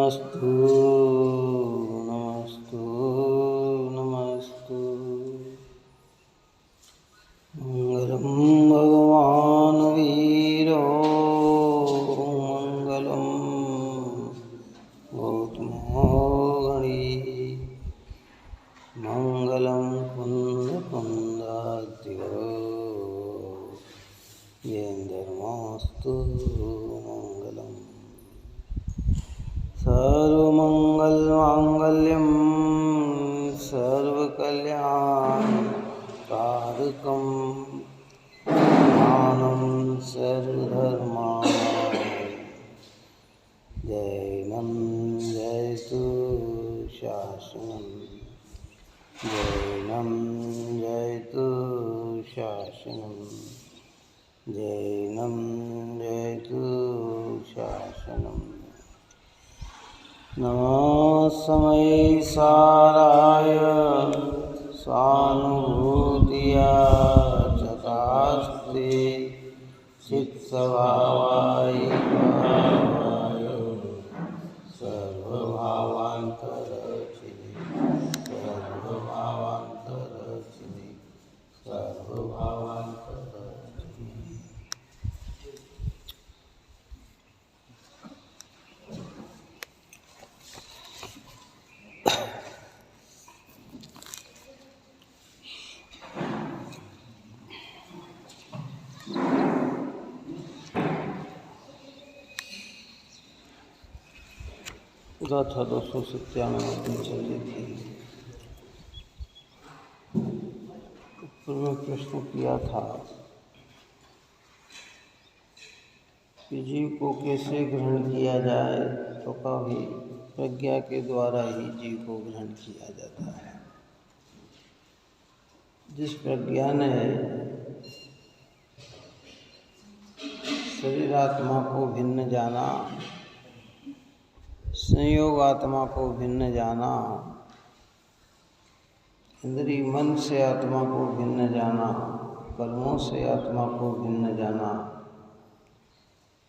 नमस्तु नमस्तु नमस्तु। मंगलम भगवान वीरो मंगलम गौतमो गणी मंगलम कुंद कुंदाद्यो येन्द्रमस्तु मंगलम। सर्वमंगलमांगल्यं सर्वकल्याणकारकं ज्ञानं सर्वधर्माणां जैनं जयतु शासनं जैनं जयतु शासनं जैनं जयतु शासनं। नमः समये साराय स्वानुभूतिया चकास्ते चित्स्वभावाय भावाय सर्वभावान्तरचिने सर्वभावान्तरचिने सर्वभावान्तरचिने। गाथा 297 चल रही थी। ऊपर में प्रश्न किया था कि जीव को कैसे ग्रहण किया जाए, तो कभी प्रज्ञा के द्वारा ही जीव को ग्रहण किया जाता है। जिस प्रज्ञा ने शरीरात्मा को भिन्न जाना, संयोग आत्मा को भिन्न जाना, इंद्रिय मन से आत्मा को भिन्न जाना, कर्मों से आत्मा को भिन्न जाना,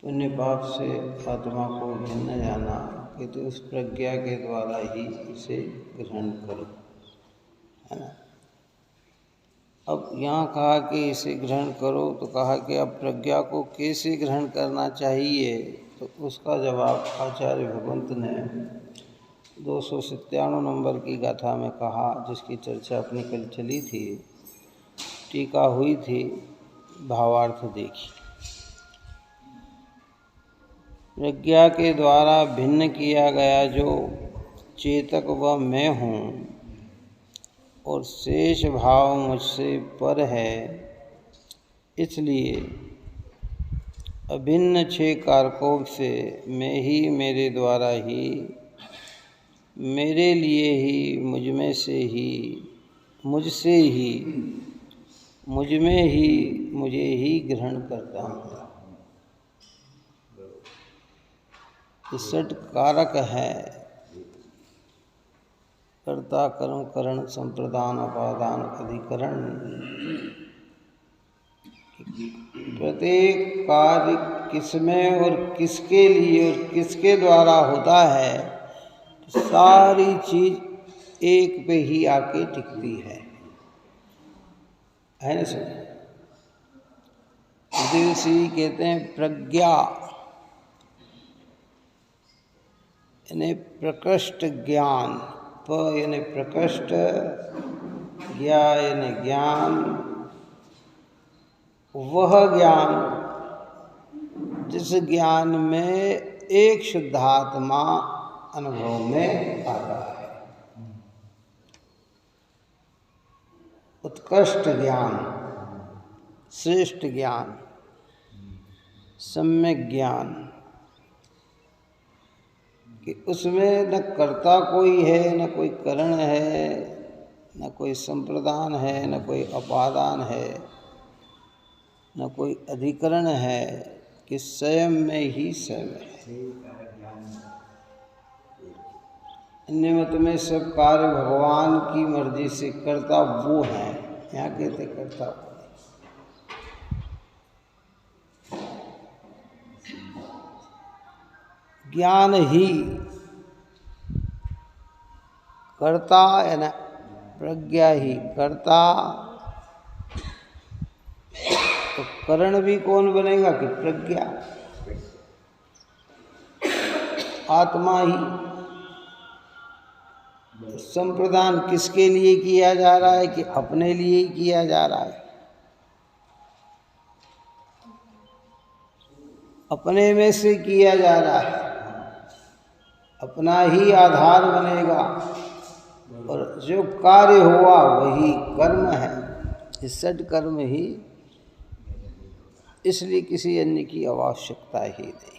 पुण्य पाप से आत्मा को भिन्न जाना, कि तो उस प्रज्ञा के द्वारा ही इसे ग्रहण करो, है ना। अब यहाँ कहा कि इसे ग्रहण करो, तो कहा कि अब प्रज्ञा को कैसे ग्रहण करना चाहिए, तो उसका जवाब आचार्य भगवंत ने 297 नंबर की गाथा में कहा, जिसकी चर्चा अपनी कल चली थी, टीका हुई थी, भावार्थ देखी। प्रज्ञा के द्वारा भिन्न किया गया जो चेतक व मैं हूँ और शेष भाव मुझसे पर है, इसलिए अभिन्न 6 कारकों से मैं ही, मेरे द्वारा ही, मेरे लिए ही, मुझ में से ही, मुझसे ही, मुझ में ही, मुझे ही ग्रहण करता हूँ। ये 6 कारक है: कर्ता, कर्म, करण, संप्रदान, अपादान, अधिकरण। प्रत्येक कार्य किसमें और किसके लिए और किसके द्वारा होता है, तो सारी चीज एक पे ही आके टिकती है ना सर। देवसी कहते हैं प्रज्ञा यानी प्रकृष्ट ज्ञान, प यानी प्रकृष्ट, ज्ञा यानी ज्ञान, वह ज्ञान जिस ज्ञान में एक शुद्धात्मा अनुभव में आता है। उत्कृष्ट ज्ञान, श्रेष्ठ ज्ञान, सम्यक ज्ञान, कि उसमें न कर्ता कोई है, न कोई करण है, न कोई संप्रदान है, न कोई अपादान है, न कोई अधिकरण है, कि स्वयं में ही स्वयं है। अन्य मत में सब कार्य भगवान की मर्जी से करता वो है, यहाँ कहते करता। ज्ञान ही कर्ता है ना, प्रज्ञा ही कर्ता, तो करण भी कौन बनेगा कि प्रज्ञा, आत्मा ही। संप्रदान किसके लिए किया जा रहा है कि अपने लिए ही किया जा रहा है, अपने में से किया जा रहा है, अपना ही आधार बनेगा और जो कार्य हुआ वही कर्म है, इस सद कर्म ही, इसलिए किसी अन्य की आवश्यकता ही नहीं।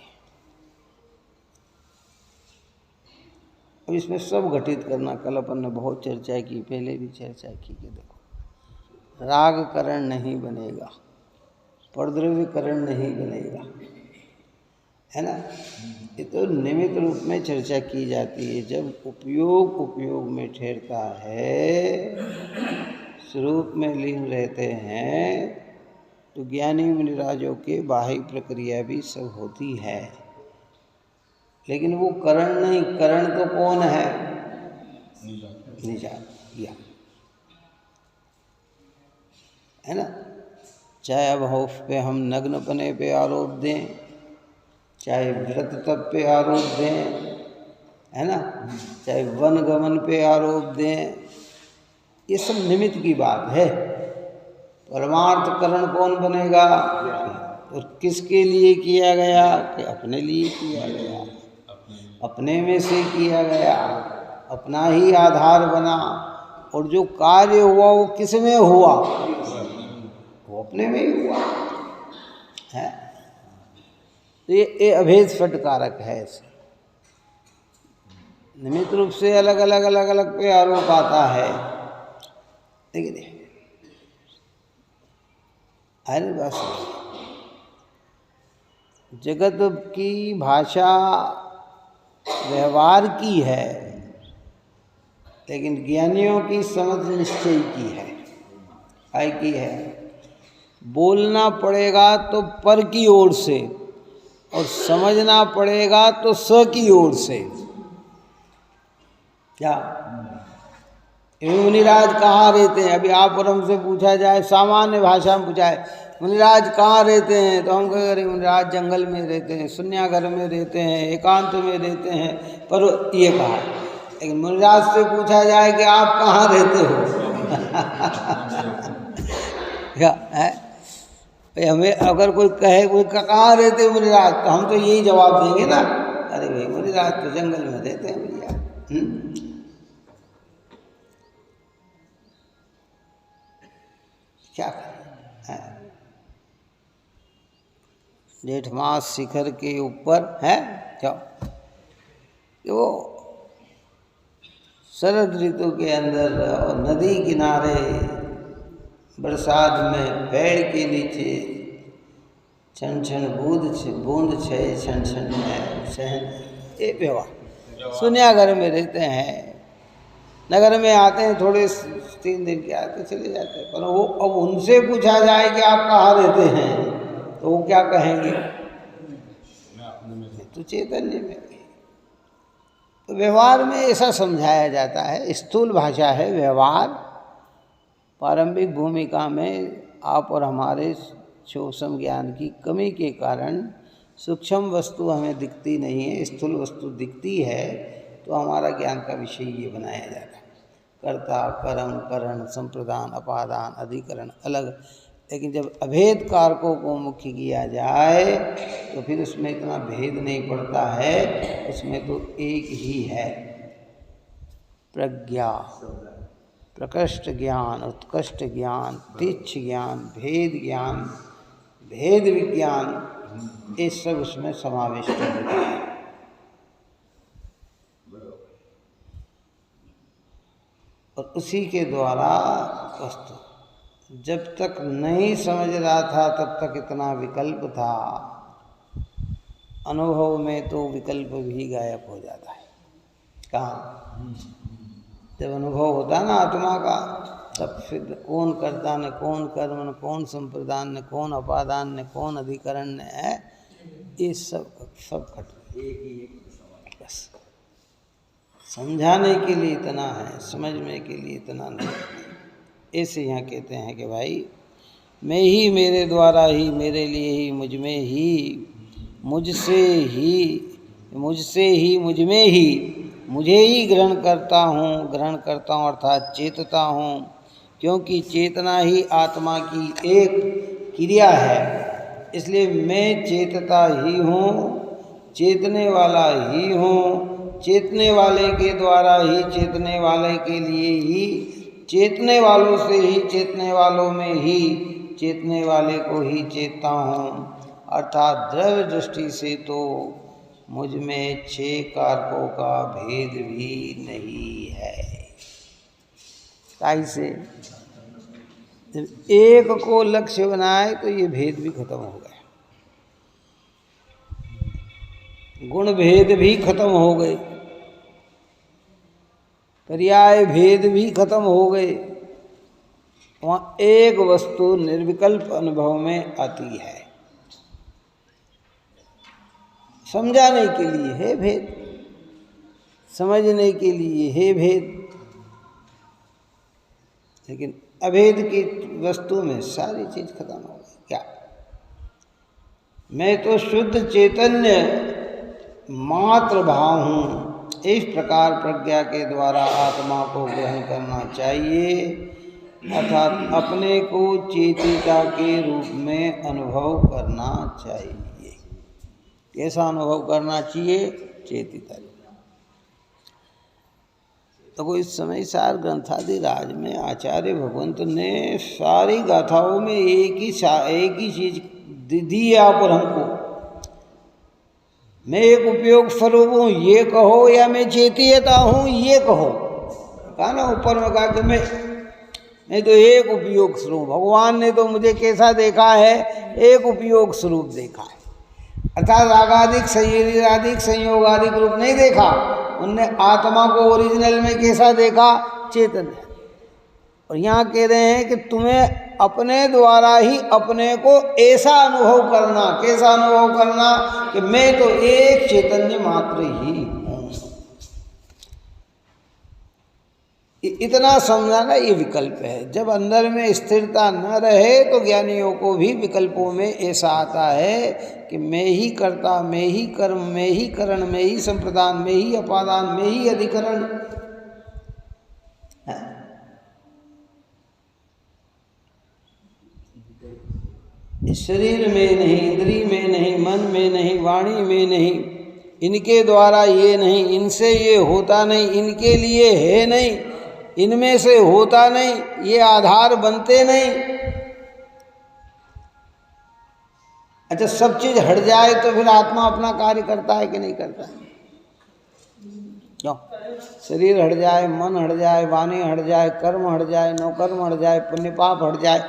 अब इसमें सब घटित करना, कल अपन ने बहुत चर्चा की, पहले भी चर्चा की कि देखो राग करण नहीं बनेगा, परद्रव्य करण नहीं बनेगा, है ना। ये तो निमित्त रूप में चर्चा की जाती है। जब उपयोग में ठहरता है, स्वरूप में लीन रहते हैं, तो ज्ञानी मुनिराजों के बाह्य प्रक्रिया भी सब होती है, लेकिन वो करण नहीं। करण तो कौन है? निजात या, है ना। चाहे अब हौफ पे हम नग्नपने पे आरोप दें, चाहे व्रत तप पे आरोप दें, है ना, चाहे वन गमन पे आरोप दें, ये सब निमित्त की बात है। परमार्थ करण कौन बनेगा? और किसके लिए किया गया? कि अपने लिए किया गया, अपने में से किया गया, अपना ही आधार बना। और जो कार्य हुआ वो किस में हुआ? वो अपने में ही हुआ है। तो ये अभेद फटकारक है। निमित्त रूप से अलग अलग पे आरोप आता है, लेकिन अरे बस जगत की भाषा व्यवहार की है, लेकिन ज्ञानियों की समझ निश्चय की है। काय की है? बोलना पड़ेगा तो पर की ओर से, और समझना पड़ेगा तो स की ओर से। क्या मुनिराज कहाँ रहते हैं? अभी आप और हमसे पूछा जाए, सामान्य भाषा में पूछा है, मुनिराज कहाँ रहते हैं? तो हम कहें अरे मुनिराज जंगल में रहते हैं, शून्याघर में रहते हैं, एकांत में रहते हैं, पर ये कहा है। लेकिन मुनिराज से पूछा जाए कि आप कहाँ रहते हो? क्या है? हमें अगर कोई कहे कोई कहाँ रहते हो मुनिराज, तो हम तो यही जवाब देंगे ना, अरे भाई मुनिराज तो जंगल में रहते हैं भैया। क्या करें? जेठ मास शिखर के ऊपर है क्या, वो शरद ऋतु के अंदर और नदी किनारे बरसात में पेड़ के नीचे छन छन बूंद छे छन छन सहन, ये व्यवहार। शून्याघर में रहते हैं, नगर में आते हैं, थोड़े 3 दिन के आते चले जाते हैं। पर वो अब उनसे पूछा जाए कि आप कहाँ रहते हैं, तो वो क्या कहेंगे? तो चैतन्य में। तो व्यवहार में ऐसा समझाया जाता है, स्थूल भाषा है व्यवहार। प्रारंभिक भूमिका में आप और हमारे सूक्ष्म ज्ञान की कमी के कारण सूक्ष्म वस्तु हमें दिखती नहीं है, स्थूल वस्तु दिखती है, तो हमारा ज्ञान का विषय ये बनाया जाता है। कर्ता, कर्म, करण, संप्रदान, अपादान, अधिकरण अलग। लेकिन जब अभेद कारकों को मुख्य किया जाए तो फिर उसमें इतना भेद नहीं पड़ता है, उसमें तो एक ही है, प्रज्ञा, प्रकृष्ट ज्ञान, उत्कृष्ट ज्ञान, तीक्ष्ण ज्ञान, भेद ज्ञान, भेद विज्ञान, ये सब उसमें समाविष्ट होता है। और उसी के द्वारा वस्तु जब तक नहीं समझ रहा था तब तक इतना विकल्प था, अनुभव में तो विकल्प भी गायब हो जाता है। कहाँ? जब अनुभव होता ना आत्मा का, तब फिर कौन कर्ता न कौन कर्म न कौन संप्रदान न कौन अपादान न कौन अधिकरण न है, ये सब खट एक ही बस समझाने के लिए इतना है, समझने के लिए इतना नहीं। ऐसे यहाँ कहते हैं कि भाई मैं ही, मेरे द्वारा ही, मेरे लिए ही, मुझ में ही, मुझसे ही, मुझ में ही, मुझे ही ग्रहण करता हूँ अर्थात चेतता हूँ, क्योंकि चेतना ही आत्मा की एक क्रिया है। इसलिए मैं चेतता ही हूँ, चेतने वाला ही हूँ, चेतने वाले के द्वारा ही, चेतने वाले के लिए ही, चेतने वालों से ही, चेतने वालों में ही, चेतने वाले को ही चेतता हूँ। अर्थात द्रव्य दृष्टि से तो मुझ में 6 कारकों का भेद भी नहीं है। कैसे? जब एक को लक्ष्य बनाए तो ये भेद भी खत्म हो गए, गुण भेद भी खत्म हो गए, पर्याय भेद भी खत्म हो गए। वहाँ एक वस्तु निर्विकल्प अनुभव में आती है। समझाने के लिए है भेद, समझने के लिए है भेद, लेकिन अभेद की वस्तु में सारी चीज खत्म हो गई। क्या? मैं तो शुद्ध चैतन्य मात्र भाव हूँ। इस प्रकार प्रज्ञा के द्वारा आत्मा को ग्रहण करना चाहिए, अर्थात अपने को चेतिता के रूप में अनुभव करना चाहिए। कैसा अनुभव करना चाहिए? चेतिता। तो इस समय सार ग्रंथादि राज में आचार्य भगवंत ने सारी गाथाओं में एक ही चीज दी है आप और हमको। मैं एक उपयोग स्वरूप हूँ ये कहो, या मैं चेतिता हूँ ये कहो। कहा ना ऊपर में, कहा कि मैं तो एक उपयोग स्वरूप। भगवान ने तो मुझे कैसा देखा है? एक उपयोग स्वरूप देखा है, अर्थात रागादिक शरीरादिक संयोगादिक रूप नहीं देखा। उनने आत्मा को ओरिजिनल में कैसा देखा? चैतन्य। और यहाँ कह रहे हैं कि तुम्हें अपने द्वारा ही अपने को ऐसा अनुभव करना। कैसा अनुभव करना? कि मैं तो एक चैतन्य मात्र ही हूँ। इतना समझाना ये विकल्प है। जब अंदर में स्थिरता न रहे तो ज्ञानियों को भी विकल्पों में ऐसा आता है कि मैं ही कर्ता, मैं ही कर्म, मैं ही करण, मैं ही संप्रदान, मैं ही अपादान, मैं ही अधिकरण। शरीर में नहीं, इंद्रिय में नहीं, मन में नहीं, वाणी में नहीं, इनके द्वारा ये नहीं, इनसे ये होता नहीं, इनके लिए है नहीं, इनमें से होता नहीं, ये आधार बनते नहीं। अच्छा, सब चीज हट जाए तो फिर आत्मा अपना कार्य करता है कि नहीं करता है? क्यों? शरीर हट जाए, मन हट जाए, वाणी हट जाए, कर्म हट जाए, नौकर्म हट जाए, पुण्य पाप हट जाए,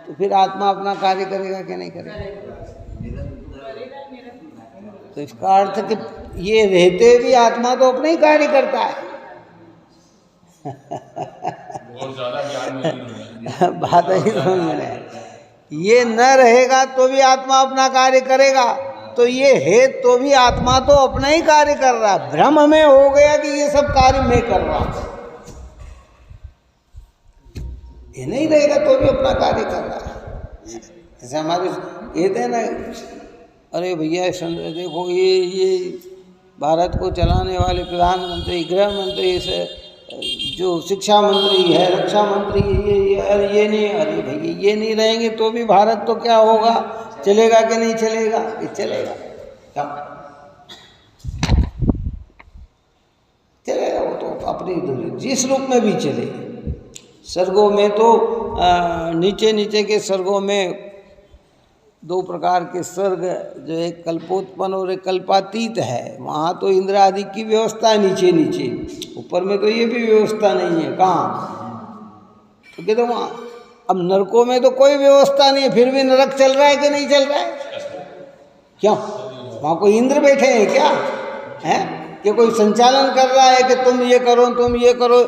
तो फिर आत्मा अपना कार्य करेगा कि नहीं करेगा? तो इसका अर्थ कि ये रहते भी आत्मा तो अपना ही कार्य करता है। बहुत ज्यादा ज्ञान बात ही समझ में। ये न रहेगा तो भी आत्मा अपना कार्य करेगा, तो ये है तो भी आत्मा तो अपना ही कार्य कर रहा। भ्रम हमें हो गया कि ये सब कार्य मैं कर रहा हूं। ये नहीं रहेगा तो भी अपना कार्य कर रहा है। जैसे हमारे कहते हैं ना, अरे भैया देखो ये भारत को चलाने वाले प्रधानमंत्री, गृह मंत्री से जो शिक्षा मंत्री है, रक्षा मंत्री, ये नहीं, अरे भैया ये नहीं रहेंगे तो भी भारत तो क्या होगा? चलेगा कि नहीं चलेगा? ये चलेगा। क्या चलेगा? वो तो अपनी जिस रूप में भी चलेगा। सर्गों में तो नीचे नीचे के सर्गों में 2 प्रकार के सर्ग, जो एक कल्पोत्पन्न और एक कल्पातीत है। वहाँ तो इंद्र आदि की व्यवस्था है नीचे नीचे, ऊपर में तो ये भी व्यवस्था नहीं है। कहाँ? तो कहते वहाँ अब नरकों में तो कोई व्यवस्था नहीं है, फिर भी नरक चल रहा है कि नहीं चल रहा है? क्यों? वहाँ कोई इंद्र बैठे हैं क्या? हैं कि कोई संचालन कर रहा है कि तुम ये करो, तुम ये करो?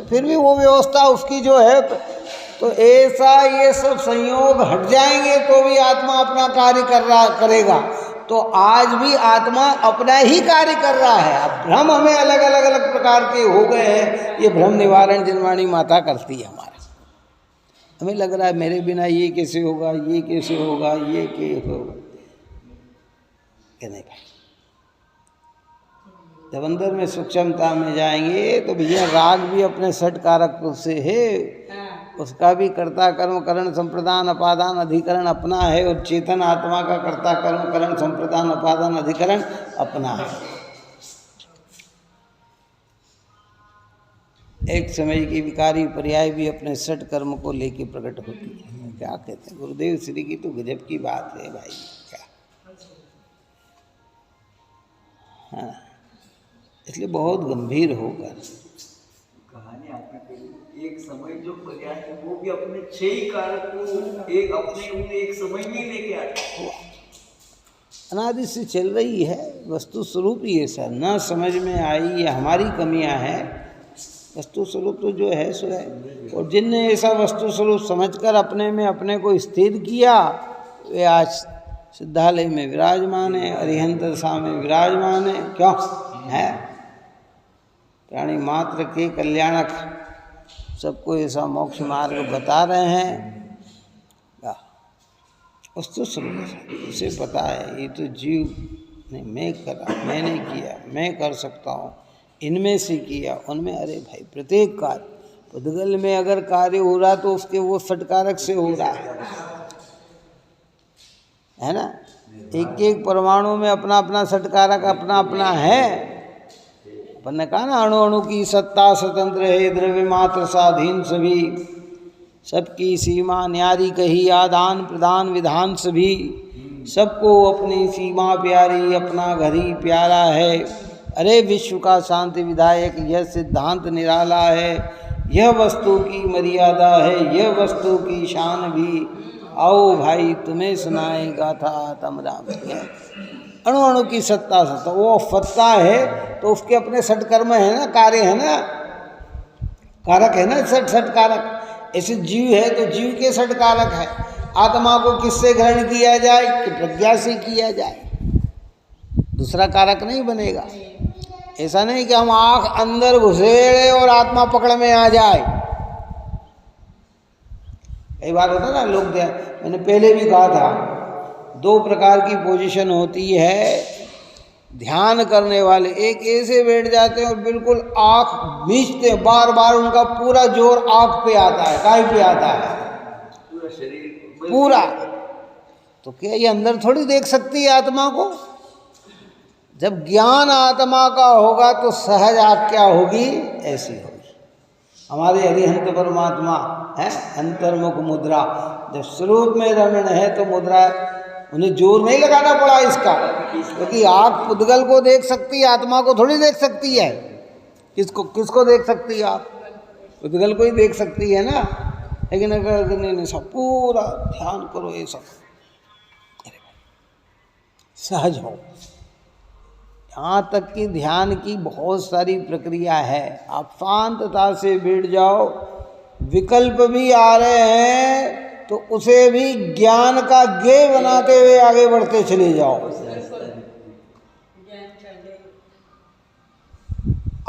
फिर भी वो व्यवस्था उसकी जो है। तो ऐसा ये सब संयोग हट जाएंगे तो भी आत्मा अपना कार्य करेगा। तो आज भी आत्मा अपना ही कार्य कर रहा है। अब भ्रम हमें अलग अलग अलग प्रकार के हो गए हैं, ये भ्रम निवारण जिनवाणी माता करती है हमारा। हमें लग रहा है मेरे बिना ये कैसे होगा, ये कैसे होगा, ये कैसे होगा, नहीं भाई। जब अंदर में सूक्ष्मता में जाएंगे तो भैया राग भी अपने सठ कारक से है, उसका भी कर्ता कर्म करण संप्रदान अपादान अधिकरण अपना है, और चेतन आत्मा का कर्ता कर्म करण संप्रदान अपादान अधिकरण अपना है। एक समय की विकारी पर्याय भी अपने सठ कर्म को लेके प्रकट होती है। क्या कहते हैं गुरुदेव श्री की तो गजब की बात है भाई, क्या। हाँ, इसलिए बहुत गंभीर होकर कहानी आपने कही। एक समय जो पर्याय है वो भी अपने 6 कारक को एक अपने एक समय में लेके आता, अनादि से चल रही है, वस्तु स्वरूप ही है सर। न समझ में आई या हमारी कमियां हैं, वस्तु स्वरूप तो जो है सो है। और जिनने ऐसा वस्तु स्वरूप समझकर अपने में अपने को स्थिर किया, वे आज सिद्धालय में विराजमान है, अरिहंत दशा में विराजमान है। क्यों है? प्राणी मात्र के कल्याणक सबको ऐसा मोक्ष मार्ग बता रहे हैं। वस्तु स्वरूप उसे पता है ये तो जीव ने मैं करा, मैंने किया, मैं कर सकता हूँ, इनमें से किया, उनमें। अरे भाई प्रत्येक कार्य पुद्गल में अगर कार्य हो रहा तो उसके वो सटकारक से हो रहा है ना। एक एक परमाणु में अपना अपना सटकारक अपना अपना है। अपन ने कहा ना अणु अणु की सत्ता स्वतंत्र है, द्रव्य मात्र स्वाधीन सभी, सबकी सीमा न्यारी कही, आदान प्रदान विधान सभी, सबको अपनी सीमा प्यारी, अपना घर ही प्यारा है। अरे विश्व का शांति विधायक यह सिद्धांत निराला है, यह वस्तु की मर्यादा है, यह वस्तु की शान भी। आओ भाई तुम्हें सुनाएगा था तम राम। अणु अणु की सत्ता सत्ता, वो सत्ता है तो उसके अपने सठ कर्म है ना, कार्य है ना, कारक है ना, सठ सठ कारक। ऐसे जीव है तो जीव के सठ कारक है। आत्मा को किससे ग्रहण किया जाए कि प्रज्ञा से किया जाए, दूसरा कारक नहीं बनेगा। ऐसा नहीं कि हम आँख अंदर घुसेड़े और आत्मा पकड़ में आ जाए। कई बार होता ना लोग, मैंने पहले भी कहा था, 2 प्रकार की पोजीशन होती है ध्यान करने वाले। एक ऐसे बैठ जाते हैं और बिल्कुल आँख मीचते हैं, बार बार उनका पूरा जोर आँख पे आता है, काय पे आता है, पूरा शरीर पूरा। तो क्या ये अंदर थोड़ी देख सकती है आत्मा को? जब ज्ञान आत्मा का होगा तो सहज आज्ञा होगी, ऐसी होगी। हमारे अरिहंत परमात्मा है अंतर्मुख मुद्रा, जब स्वरूप में रमण है तो मुद्रा, उन्हें जोर नहीं लगाना पड़ा इसका, क्योंकि आँख पुद्गल को देख सकती है, आत्मा को थोड़ी देख सकती है। किसको देख सकती है? आप पुद्गल को ही देख सकती है ना। लेकिन अगर नहीं सब पूरा ध्यान करो, ये सब सहज हो। यहाँ तक कि ध्यान की बहुत सारी प्रक्रिया है। आप शांतता से बैठ जाओ, विकल्प भी आ रहे हैं तो उसे भी ज्ञान का ज्ञेय बनाते हुए आगे बढ़ते चले जाओ।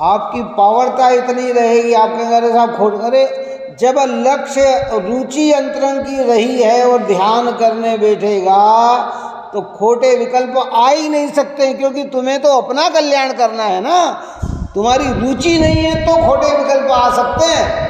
आपकी पावरता इतनी रहेगी, आपके मेरे साथ खोट करे। जब लक्ष्य रुचि अंतरंग की रही है और ध्यान करने बैठेगा तो खोटे विकल्प आ ही नहीं सकते, क्योंकि तुम्हें तो अपना कल्याण करना है ना। तुम्हारी रुचि नहीं है तो खोटे विकल्प आ सकते हैं।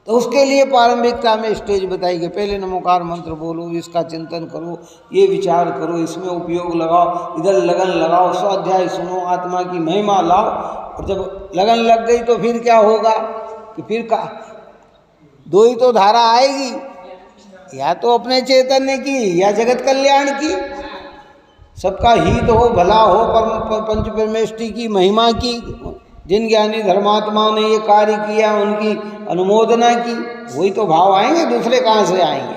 तो उसके लिए प्रारंभिकता में स्टेज बताई गई। पहले नमोकार मंत्र बोलो, इसका चिंतन करो, ये विचार करो, इसमें उपयोग लगाओ, इधर लगन लगाओ, स्वाध्याय सुनो, आत्मा की महिमा लाओ। और जब लगन लग गई तो फिर क्या होगा कि फिर का 2 ही तो धारा आएगी, या तो अपने चैतन्य की या जगत कल्याण की। सबका हित हो, भला हो, पंच परमेष्टि की महिमा की। जिन ज्ञानी धर्मात्माओं ने ये कार्य किया उनकी अनुमोदना की, वही तो भाव आएंगे, दूसरे कहाँ से आएंगे?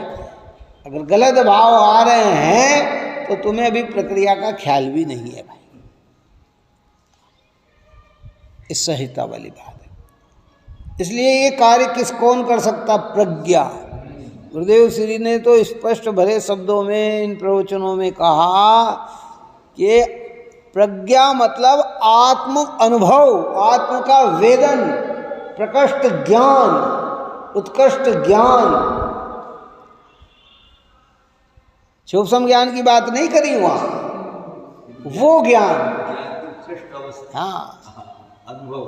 अगर गलत भाव आ रहे हैं तो तुम्हें अभी प्रक्रिया का ख्याल भी नहीं है भाई। इस संहिता वाली बात है। इसलिए ये कार्य कौन कर सकता? प्रज्ञा। गुरुदेव श्री ने तो स्पष्ट भरे शब्दों में इन प्रवचनों में कहा कि प्रज्ञा मतलब आत्म अनुभव, आत्म का वेदन, प्रकृष्ट ज्ञान, उत्कृष्ट ज्ञान। सूक्ष्म ज्ञान की बात नहीं करी वहां, वो ज्ञान, उत्कृष्ट अवस्था, हाँ अनुभव,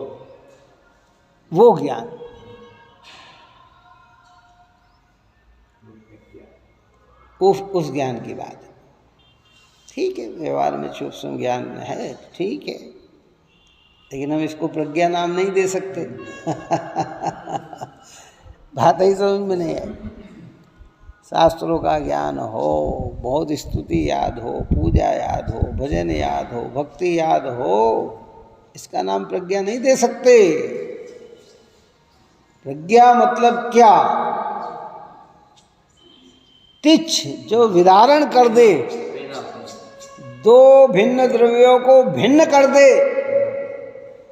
वो ज्ञान। उस ज्ञान की बात है। ठीक है, व्यवहार में सूक्ष्म ज्ञान है, ठीक है, लेकिन हम इसको प्रज्ञा नाम नहीं दे सकते। बात ही समझ में नहीं है। शास्त्रों का ज्ञान हो, बहुत स्तुति याद हो, पूजा याद हो, भजन याद हो, भक्ति याद हो, इसका नाम प्रज्ञा नहीं दे सकते। प्रज्ञा मतलब क्या? तिच्छ, जो विदारण कर दे, दो भिन्न द्रव्यों को भिन्न कर दे,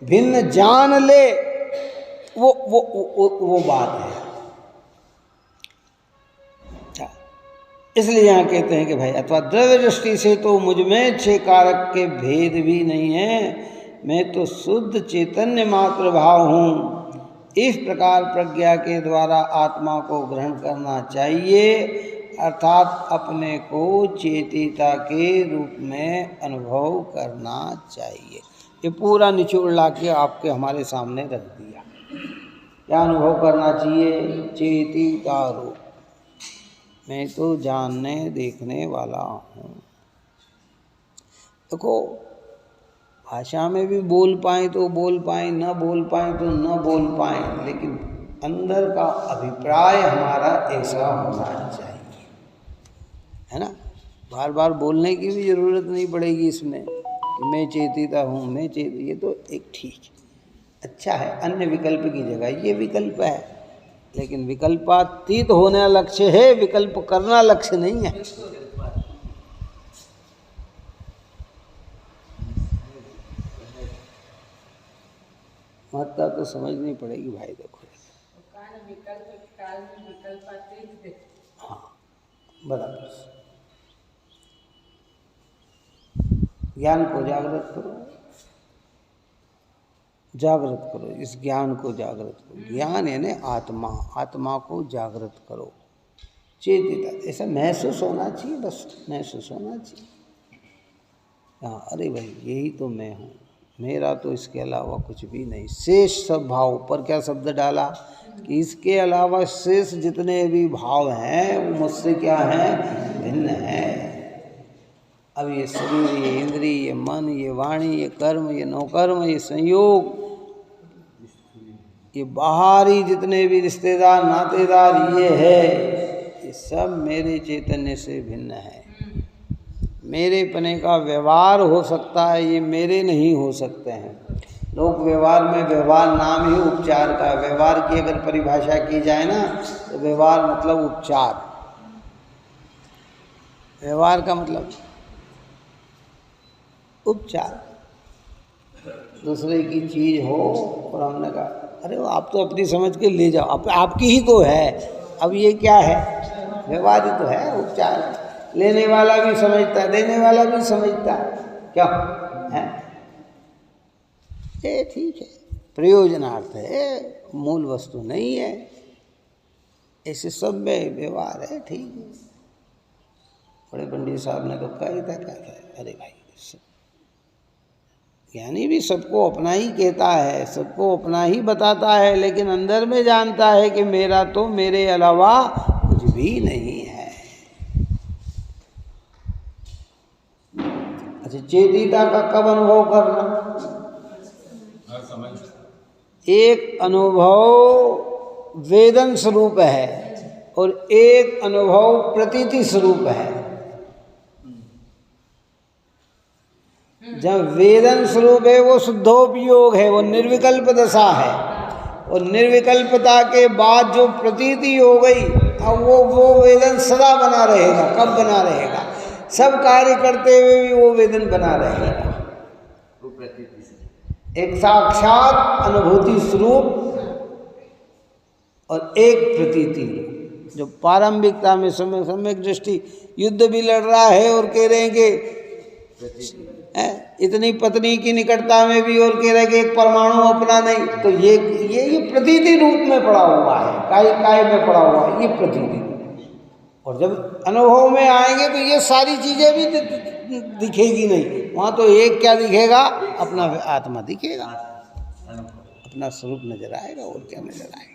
भिन्न जान ले, वो बात है। इसलिए यहाँ कहते हैं कि भाई अथवा द्रव्य दृष्टि से तो मुझ में 6 कारक के भेद भी नहीं है, मैं तो शुद्ध चैतन्य मात्र भाव हूँ। इस प्रकार प्रज्ञा के द्वारा आत्मा को ग्रहण करना चाहिए, अर्थात अपने को चेतिता के रूप में अनुभव करना चाहिए। ये पूरा निचोड़ ला के आपके हमारे सामने रख दिया। क्या अनुभव करना चाहिए? चेतिता रूप, मैं तो जानने देखने वाला हूँ। देखो, भाषा में भी बोल पाएँ तो बोल पाएँ, न बोल पाएँ तो न बोल पाएँ, लेकिन अंदर का अभिप्राय हमारा ऐसा होना चाहिए, है ना। बार बार बोलने की भी ज़रूरत नहीं पड़ेगी इसमें कि मैं चेतिता हूँ, मैं चेतिता, ये तो एक ठीक अच्छा है, अन्य विकल्प की जगह ये विकल्प है, लेकिन विकल्पातीत होना लक्ष्य है, विकल्प करना लक्ष्य नहीं है। महत्ता तो समझनी पड़ेगी भाई। देखो, हाँ बराबर, ज्ञान को जागृत करो, जागृत करो, इस ज्ञान को जागृत करो। ज्ञान यानी आत्मा, आत्मा को जागृत करो, चेतिता, ऐसा महसूस होना चाहिए, बस महसूस होना चाहिए। हाँ, अरे भाई यही तो मैं हूँ, मेरा तो इसके अलावा कुछ भी नहीं। शेष सब भाव, पर क्या शब्द डाला कि इसके अलावा शेष जितने भी भाव हैं वो मुझसे क्या हैं? भिन्न है। अब ये शरीर, ये इंद्रिय, ये मन, ये वाणी, ये कर्म, ये नौकर्म, ये संयोग, ये बाहरी जितने भी रिश्तेदार नातेदार ये है, ये सब मेरे चैतन्य से भिन्न है। मेरे पने का व्यवहार हो सकता है, ये मेरे नहीं हो सकते हैं। लोक व्यवहार में व्यवहार नाम ही उपचार का, व्यवहार की अगर परिभाषा की जाए ना तो व्यवहार मतलब उपचार। व्यवहार का मतलब उपचार, दूसरे की चीज़ हो और हमने कहा अरे वो आप तो अपनी समझ के ले जाओ, आपकी ही तो है। अब ये क्या है? व्यवहार ही तो है, उपचार। लेने वाला भी समझता, देने वाला भी समझता, क्या है? ये ठीक है, प्रयोजनार्थ है, मूल वस्तु नहीं है। ऐसे सब में व्यवहार है, ठीक है। बड़े पंडित साहब ने तो कहा था, क्या था? अरे भाई ज्ञानी भी सबको अपना ही कहता है, सबको अपना ही बताता है, लेकिन अंदर में जानता है कि मेरा तो मेरे अलावा कुछ भी नहीं है। अच्छा, चेतिता का कब अनुभव करना? एक अनुभव वेदन स्वरूप है और एक अनुभव प्रतीति स्वरूप है। जब वेदन स्वरूप है वो शुद्धोपयोग है, वो निर्विकल्प दशा है, और निर्विकल्पता के बाद जो प्रतीति हो गई, अब वो वेदन सदा बना रहेगा। कब बना रहेगा? सब कार्य करते हुए भी वो वेदन बना रहेगा। वो प्रतीति से एक साक्षात अनुभूति स्वरूप और एक प्रतीति जो प्रारंभिकता में सम्यक दृष्टि, युद्ध भी लड़ रहा है और कह रहे हैं कि इतनी पत्नी की निकटता में भी और कह रहे हैं कि एक परमाणु अपना नहीं, तो ये प्रतीति रूप में पड़ा हुआ है, काय में पड़ा हुआ है, ये प्रतीति। और जब अनुभव में आएंगे तो ये सारी चीजें भी दिखेगी नहीं, वहाँ तो एक क्या दिखेगा, अपना आत्मा दिखेगा, अपना स्वरूप नजर आएगा, और क्या नजर आएगा।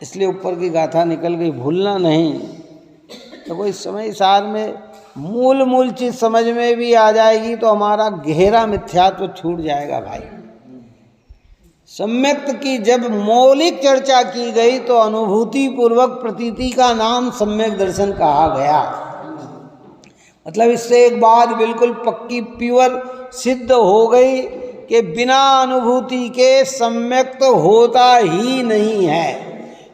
इसलिए ऊपर की गाथा निकल गई, भूलना नहीं। तो कोई समय सार में मूल चीज समझ में भी आ जाएगी तो हमारा गहरा मिथ्यात्व छूट जाएगा भाई। सम्यक्त की जब मौलिक चर्चा की गई तो अनुभूति पूर्वक प्रतीति का नाम सम्यक दर्शन कहा गया। मतलब इससे एक बात बिल्कुल पक्की प्योर सिद्ध हो गई कि बिना अनुभूति के सम्यक्त होता ही नहीं है।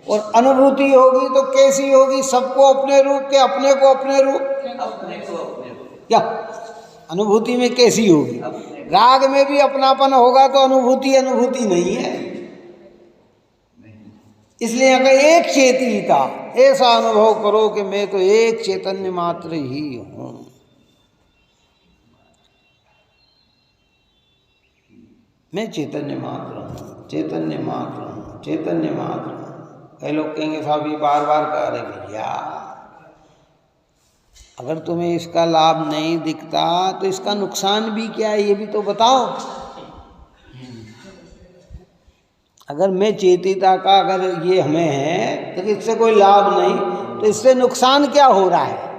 और अनुभूति होगी तो कैसी होगी, सबको अपने रूप के, अपने को अपने रूप, क्या अनुभूति में कैसी होगी? राग में भी अपनापन होगा तो अनुभूति नहीं है। इसलिए अगर एक चेतिता, ऐसा अनुभव करो कि मैं तो एक चैतन्य मात्र ही हूं। मैं चैतन्य मात्र हूं, चैतन्य मात्र हूं, चैतन्य मात्र हूं। कई लोग कहेंगे साहब ये बार बार कह रहे, भैया अगर तुम्हें इसका लाभ नहीं दिखता तो इसका नुकसान भी क्या है, ये भी तो बताओ। अगर मैं चेतिता का अगर ये हमें है तो इससे कोई लाभ नहीं, तो इससे नुकसान क्या हो रहा है?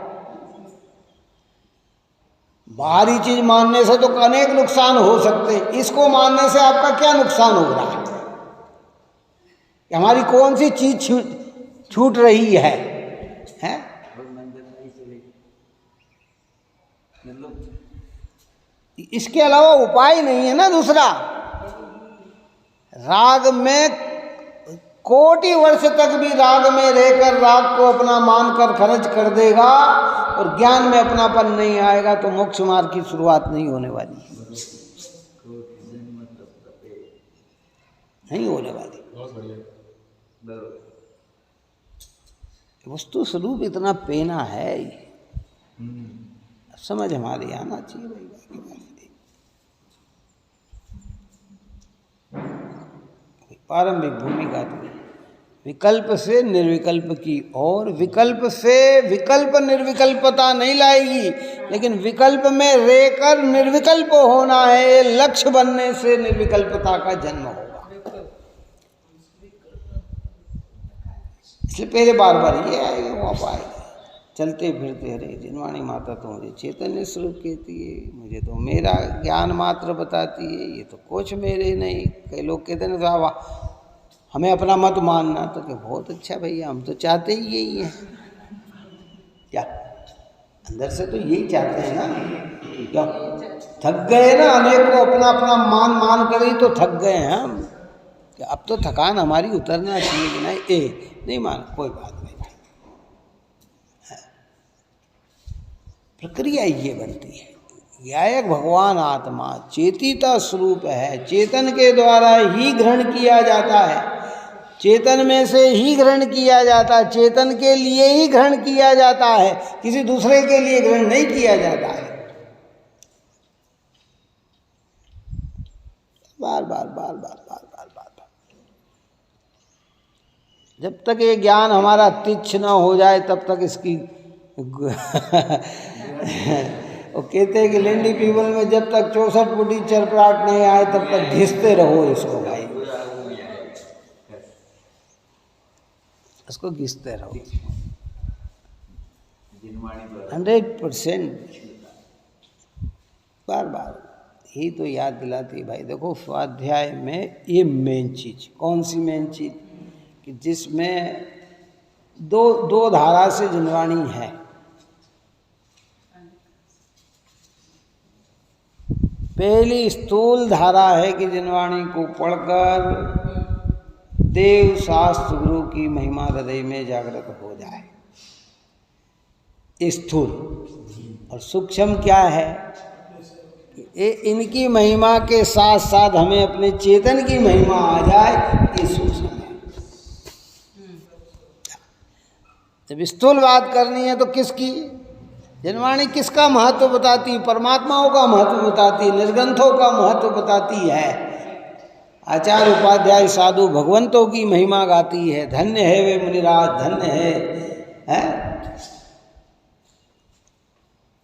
बाहरी चीज मानने से तो अनेक नुकसान हो सकते, इसको मानने से आपका क्या नुकसान हो रहा है? हमारी कौन सी चीज छूट रही है? इसके अलावा उपाय नहीं है ना दूसरा। राग में कोटि वर्ष तक भी राग में रहकर राग को अपना मानकर खर्च कर देगा और ज्ञान में अपनापन नहीं आएगा तो मोक्ष मार्ग की शुरुआत नहीं होने वाली, नहीं होने वाली। वस्तु स्वरूप इतना पेना है, समझ हमारी आना चाहिए भाई। प्रारंभिक भूमिका थी विकल्प से निर्विकल्प की, और विकल्प से विकल्प निर्विकल्पता नहीं लाएगी, लेकिन विकल्प में रहकर निर्विकल्प होना है। लक्ष्य बनने से निर्विकल्पता का जन्म होगा। इसलिए पहले बार बार ये आएगा, वो आप आएगा। चलते फिरते अरे जिनवाणी माता तो मुझे चैतन्य स्वरूप कहती है, मुझे तो मेरा ज्ञान मात्र बताती है, ये तो कुछ मेरे नहीं। कई लोग कहते हैं साहब हमें अपना मत मानना, तो क्या बहुत अच्छा भैया, हम तो चाहते ही यही है। क्या अंदर से तो यही चाहते हैं ना? क्या थक गए ना, अनेक को अपना अपना मान कर ही तो थक गए हैं हम। क्या अब तो थकान हमारी उतरना चाहिए कि नहीं माना कोई बात नहीं। प्रक्रिया ये बनती है। यायक भगवान आत्मा चेतिता स्वरूप है, चेतन के द्वारा ही ग्रहण किया जाता है, चेतन में से ही ग्रहण किया जाता है, चेतन के लिए ही ग्रहण किया जाता है, किसी दूसरे के लिए ग्रहण नहीं किया जाता है। बार बार बार बार बार बार बार जब तक ये ज्ञान हमारा तीक्ष्ण न हो जाए तब तक इसकी वो कहते हैं कि लेंडी पीपल में जब तक 64 फुटी चरपराट नहीं आए तब तक घिसते रहो इसको भाई, इसको घिसते रहो 100%। बार बार ही तो याद दिलाती भाई। देखो स्वाध्याय में ये मेन चीज, कौन सी मेन चीज, कि जिसमें दो धारा से जिनवाणी है। पहली स्थूल धारा है कि जिनवाणी को पढ़कर देव शास्त्र गुरु की महिमा हृदय में जागृत हो जाए, स्थूल। और सूक्ष्म क्या है, इनकी महिमा के साथ साथ हमें अपने चेतन की महिमा आ जाए, ये सूक्ष्म है। जब स्थूल बात करनी है तो किसकी? जनवाणी किसका महत्व बताती? परमात्माओं का महत्व बताती, निर्ग्रंथों का महत्व बताती है। आचार्य उपाध्याय साधु भगवंतों की महिमा गाती है। धन्य है वे मुनिराज, धन्य है?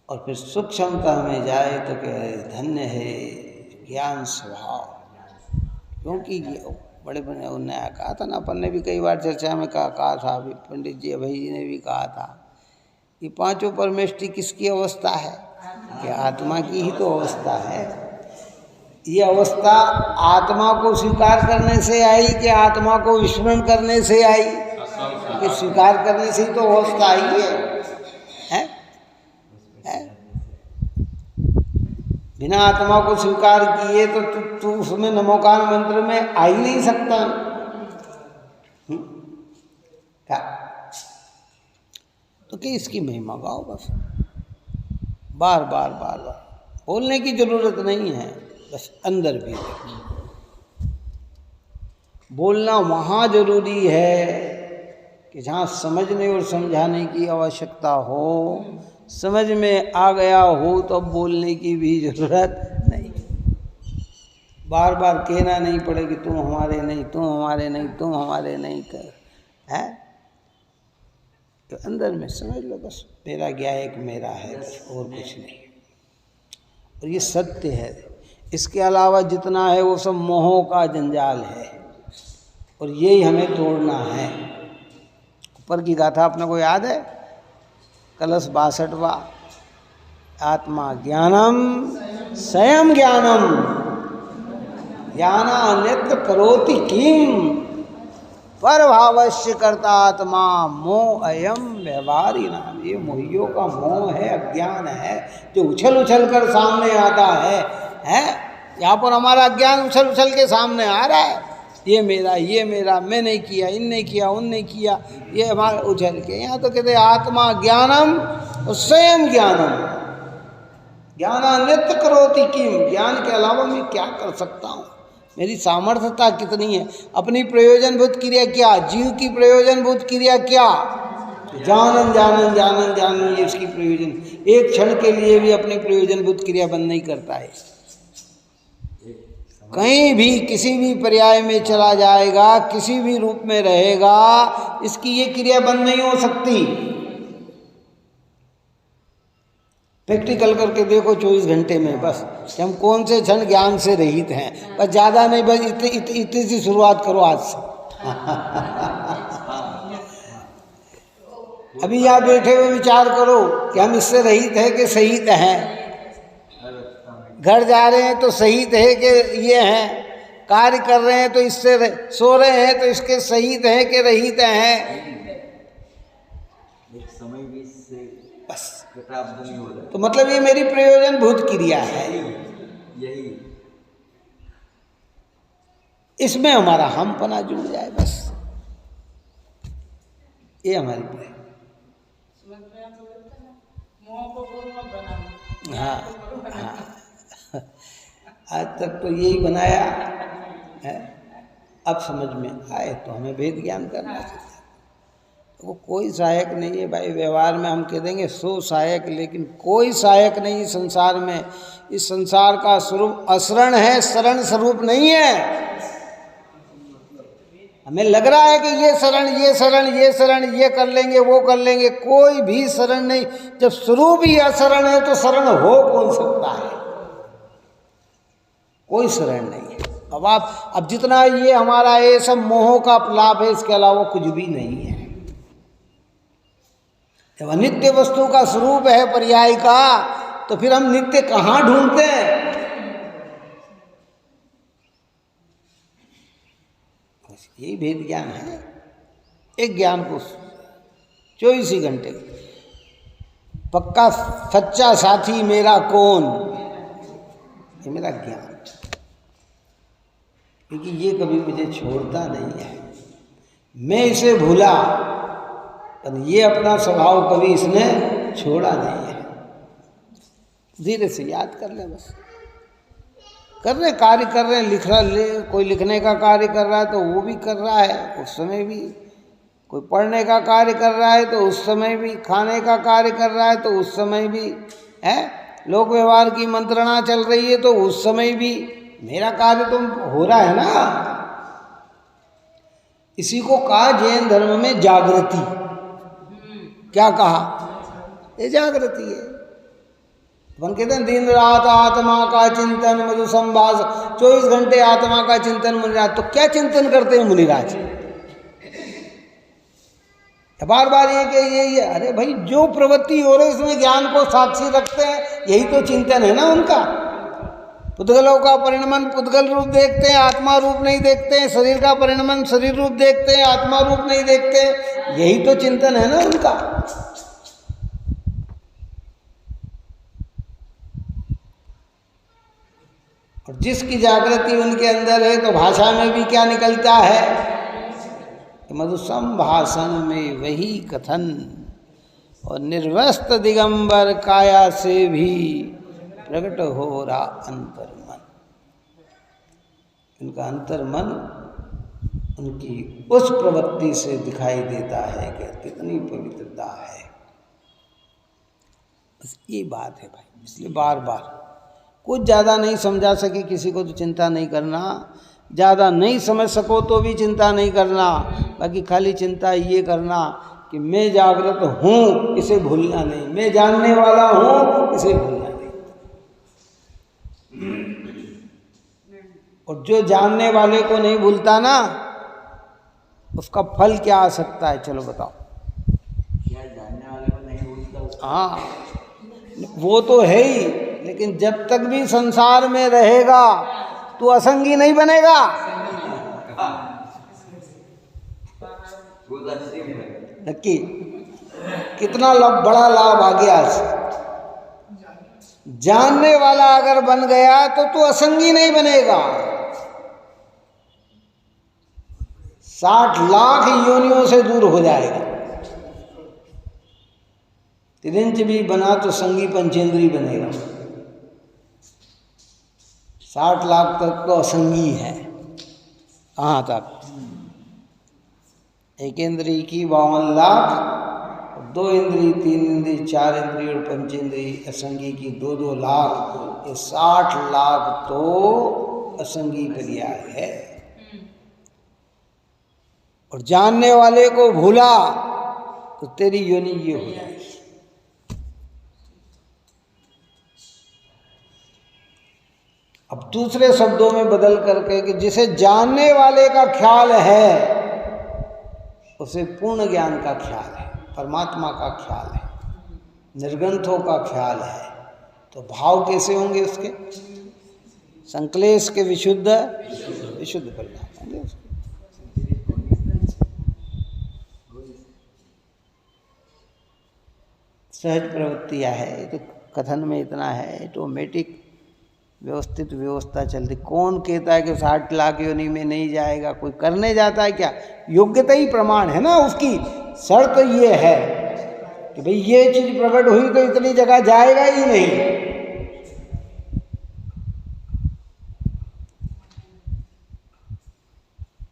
और फिर सूक्ष्मता में जाए तो कह रहे धन्य है ज्ञान स्वभाव। क्योंकि बड़े बड़े उन्होंने कहा था ना, अपन ने भी कई बार चर्चा में कहा था, अभी पंडित जी अभय जी ने भी कहा था, ये पांचों परमेष्टि किसकी अवस्था है? कि आत्मा की ही तो अवस्था है। ये अवस्था आत्मा को स्वीकार करने से आई कि आत्मा को विस्मरण करने से आई? कि स्वीकार करने से ही तो अवस्था आई है? बिना आत्मा को स्वीकार किए तो तू उसमें नमोकार मंत्र में आ ही नहीं सकता। क्या तो कि इसकी महिमा गाओ बस, बार बार बार बार, बोलने की जरूरत नहीं है, बस अंदर भी बोलना वहाँ जरूरी है कि जहाँ समझने और समझाने की आवश्यकता हो। समझ में आ गया हो तो अब बोलने की भी जरूरत नहीं, बार बार कहना नहीं पड़े कि तुम हमारे नहीं, तुम हमारे नहीं, तुम हमारे नहीं कर है। तो अंदर में समझ लो बस, मेरा क्या एक मेरा है, और कुछ नहीं। और ये सत्य है। इसके अलावा जितना है वो सब मोहों का जंजाल है, और यही हमें तोड़ना है। ऊपर की गाथा अपने को याद है, कलश 62वां, आत्मा ज्ञानम स्वयं ज्ञानम ज्ञानान्यत्र करोति किम पर भावस्य कर्ता आत्मा मोह अयम व्यवहारी नाम। ये मोहियों का मोह है, अज्ञान है, जो उछल उछल कर सामने आता है? यहाँ पर हमारा अज्ञान उछल उछल के सामने आ रहा है, ये मेरा, मैं नहीं किया, इनने किया, उनने किया, ये हमारा उछल के। यहाँ तो कहते आत्मा ज्ञानम और स्वयं ज्ञानम ज्ञानान्यत्र करोति किम। ज्ञान के अलावा मैं क्या कर सकता हूँ? मेरी सामर्थ्यता कितनी है? अपनी प्रयोजनभूत क्रिया क्या? जीव की प्रयोजनभूत क्रिया क्या? जानन जानन जानन जानन, ये उसकी प्रयोजन। एक क्षण के लिए भी अपनी प्रयोजनभूत क्रिया बंद नहीं करता है। कहीं भी किसी भी पर्याय में चला जाएगा, किसी भी रूप में रहेगा, इसकी ये क्रिया बंद नहीं हो सकती। प्रैक्टिकल करके देखो 24 घंटे में बस कि हम कौन से क्षण ज्ञान से रहित हैं। बस ज़्यादा नहीं, बस इतनी सी शुरुआत करो आज से। अभी यहाँ बैठे हुए विचार करो कि हम इससे रहित हैं कि सहित हैं। घर जा रहे हैं तो सहित है कि ये हैं, कार्य कर रहे हैं तो इससे, सो रहे हैं तो इसके सहित हैं कि रहित हैं। एक समय भी इससे बस नहीं हो रहा, तो मतलब ये मेरी प्रयोजनभूत क्रिया है। यही इसमें हमारा हमपना जुड़ जाए, बस ये हमारी हाँ हाँ, आज तक तो यही बनाया है। अब समझ में आए तो हमें वेद ज्ञान करना चाहिए। वो कोई सहायक नहीं है भाई। व्यवहार में हम कह देंगे सो सहायक, लेकिन कोई सहायक नहीं संसार में। इस संसार का स्वरूप अशरण है, शरण स्वरूप नहीं है। हमें लग रहा है कि ये शरण, ये शरण, ये शरण, ये कर लेंगे, वो कर लेंगे, कोई भी शरण नहीं। जब स्वरूप ही अशरण है तो शरण हो कौन सकता है? कोई शरण नहीं है। अब जितना ये हमारा ये सब मोहों का लाभ है, इसके अलावा कुछ भी नहीं है। जब अनित्य वस्तु का स्वरूप है पर्याय का, तो फिर हम नित्य कहाँ ढूंढते हैं? यही भेद ज्ञान है। एक ज्ञान को 24 ही घंटे पक्का सच्चा साथी मेरा कौन, ये मेरा ज्ञान, क्योंकि ये कभी मुझे छोड़ता नहीं है। मैं इसे भूला पर ये अपना स्वभाव कभी इसने छोड़ा नहीं है। धीरे से याद कर ले, बस कर रहे, कार्य कर रहे हैं, लिख रहा ले, कोई लिखने का कार्य कर रहा है तो वो भी कर रहा है, उस समय भी कोई पढ़ने का कार्य कर रहा है तो उस समय भी, खाने का कार्य कर रहा है तो उस समय भी, है लोक व्यवहार की मंत्रणा चल रही है तो उस समय भी मेरा कार्य तो हो रहा है ना। इसी को कहा जैन धर्म में जागृति। क्या कहा? ये जागृति है। अपन कहते हैं दिन रात आत्मा का चिंतन मधु संभाष, 24 घंटे आत्मा का चिंतन मुनिराज। तो क्या चिंतन करते हैं मुनिराज? बार बार ये अरे भाई जो प्रवृत्ति हो रही है इसमें ज्ञान को साक्षी रखते हैं, यही तो चिंतन है ना उनका। पुद्गलों का परिणमन पुद्गल रूप देखते हैं, आत्मा रूप नहीं देखते हैं। शरीर का परिणमन शरीर रूप देखते हैं, आत्मा रूप नहीं देखते हैं। यही तो चिंतन है ना उनका। और जिसकी जागृति उनके अंदर है तो भाषा में भी क्या निकलता है? मधु संभाषण में वही कथन। और निर्वस्त दिगंबर काया से भी प्रकट हो रहा अंतर्मन। इनका अंतर्मन उनकी उस प्रवृत्ति से दिखाई देता है कि कितनी पवित्रता है। बस ये बात है भाई। इसलिए बार बार कुछ ज़्यादा नहीं समझा सके किसी को तो चिंता नहीं करना, ज़्यादा नहीं समझ सको तो भी चिंता नहीं करना। बाकी खाली चिंता ये करना कि मैं जागृत हूँ, इसे भूलना नहीं। मैं जानने वाला हूँ, इसे भूलना नहीं। और जो जानने वाले को नहीं भूलता ना, उसका फल क्या आ सकता है? चलो बताओ। क्या जानने वाले को नहीं भूलता? हाँ, वो तो है ही, लेकिन जब तक भी संसार में रहेगा तू असंगी नहीं बनेगा। नक्की कितना बड़ा लाभ आ गया। जानने वाला अगर बन गया तो तू असंगी नहीं बनेगा। 60 लाख योनियों से दूर हो जाएगा। 3 इंच भी बना तो संगी पंचेंद्री बनेगा। 60 लाख तक तो असंगी है। कहाँ तक? 1 इंद्री की 52 लाख, 2 इंद्री, 3 इंद्री, 4 इंद्री और पंचेंद्री असंगी की 2-2 लाख। ये 60 लाख तो असंगी पर्याय है। और जानने वाले को भूला तो तेरी योनि ये हो जाएगी। अब दूसरे शब्दों में बदल करके कि जिसे जानने वाले का ख्याल है उसे पूर्ण ज्ञान का ख्याल है, परमात्मा का ख्याल है, निर्ग्रंथों का ख्याल है। तो भाव कैसे होंगे उसके? संक्लेश के विशुद्ध परिणाम होंगे उसके। सहज प्रवृत्तियाँ है। ये तो कथन में इतना है, ऑटोमेटिक व्यवस्थित व्यवस्था चलती। कौन कहता है कि 60 लाख योनि में नहीं जाएगा? कोई करने जाता है क्या? योग्यता ही प्रमाण है ना उसकी। शर्त तो ये है कि भाई ये चीज प्रकट हुई तो इतनी जगह जाएगा ही नहीं।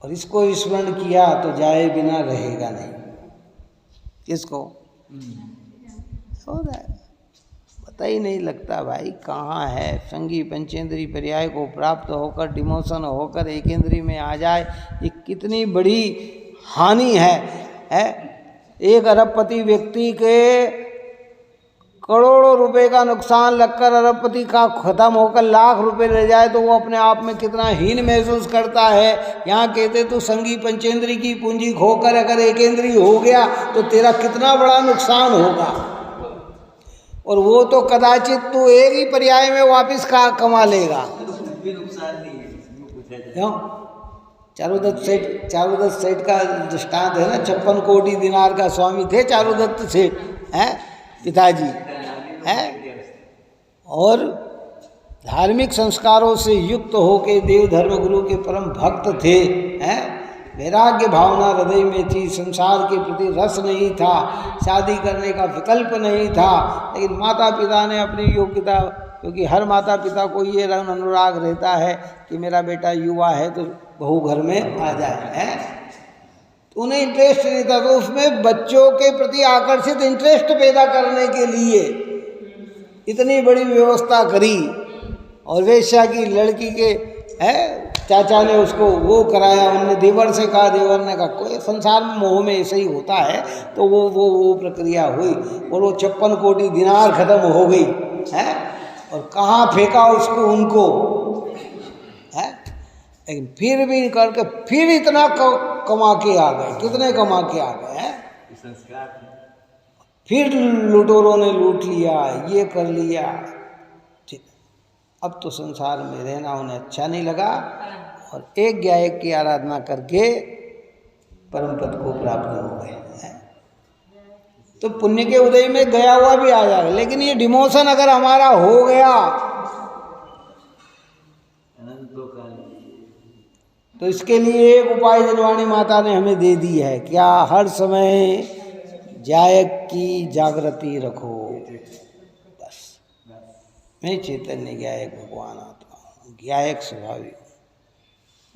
और इसको स्मरण किया तो जाए बिना रहेगा नहीं। किसको? हो रहा है, पता ही नहीं लगता भाई कहाँ है। संगी पंचेंद्री पर्याय को प्राप्त होकर डिमोशन होकर एकेंद्री में आ जाए, ये कितनी बड़ी हानि है। 1 अरबपति व्यक्ति के करोड़ों रुपए का नुकसान लगकर अरबपति का खत्म होकर लाख रुपए ले जाए तो वो अपने आप में कितना हीन महसूस करता है। यहाँ कहते तो संगी पंचेंद्री की पूंजी खोकर अगर एकेंद्री हो गया तो तेरा कितना बड़ा नुकसान होगा। और वो तो कदाचित तू एक ही पर्याय में वापस कमा लेगा। नुकसान नहीं है। क्यों? चारुदत्त सेठ का दृष्टांत है ना। 56 कोटि दिनार का स्वामी थे चारुदत्त सेठ, हैं पिताजी, हैं। और धार्मिक संस्कारों से युक्त होके देव धर्म गुरु के परम भक्त थे, हैं। वैराग्य भावना हृदय में थी, संसार के प्रति रस नहीं था, शादी करने का विकल्प नहीं था। लेकिन माता पिता ने अपनी योग्यता, क्योंकि हर माता पिता को ये अनुराग रहता है कि मेरा बेटा युवा है तो बहू घर में आ जाए, है। उन्हें इंटरेस्ट नहीं था, तो उसमें बच्चों के प्रति आकर्षित इंटरेस्ट पैदा करने के लिए इतनी बड़ी व्यवस्था करी। और वेश्या की लड़की के चाचा ने उसको वो कराया, उनने देवर से कहा, देवर ने कहा, कोई संसार में मोह में ऐसे ही होता है, तो वो प्रक्रिया हुई और वो 56 कोटि दिनार खत्म हो गई है। और कहाँ फेंका उसको, उनको है। लेकिन फिर भी करके फिर इतना कमा के आ गए, कितने कमा के आ गए हैं। संस्कार फिर लुटेरों ने लूट लिया, ये कर लिया। ठीक, अब तो संसार में रहना उन्हें अच्छा नहीं लगा और एक गायक की आराधना करके परम पद को प्राप्त हो गए हैं। तो पुण्य के उदय में गया हुआ भी आ जाएगा, लेकिन ये डिमोशन अगर हमारा हो गया तो इसके लिए एक उपाय जनवाणी माता ने हमें दे दी है। क्या? हर समय गायक की जागृति रखो। बस मैं चैतन्य गायक भगवान आत्मा हूँ, गायक स्वभाविक हूँ।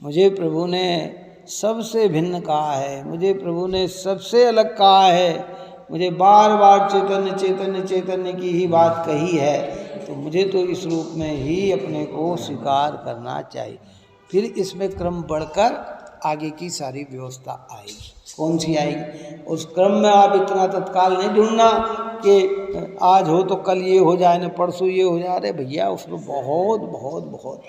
मुझे प्रभु ने सबसे भिन्न कहा है, मुझे प्रभु ने सबसे अलग कहा है, मुझे बार बार चैतन्य चैतन्य चैतन्य की ही बात कही है। तो मुझे तो इस रूप में ही अपने को स्वीकार करना चाहिए। फिर इसमें क्रम बढ़कर आगे की सारी व्यवस्था आएगी। कौन सी आएगी? उस क्रम में आप इतना तत्काल नहीं ढूंढना कि आज हो तो कल ये हो जाए, न परसों ये हो जाए। अरे भैया, उसमें बहुत बहुत बहुत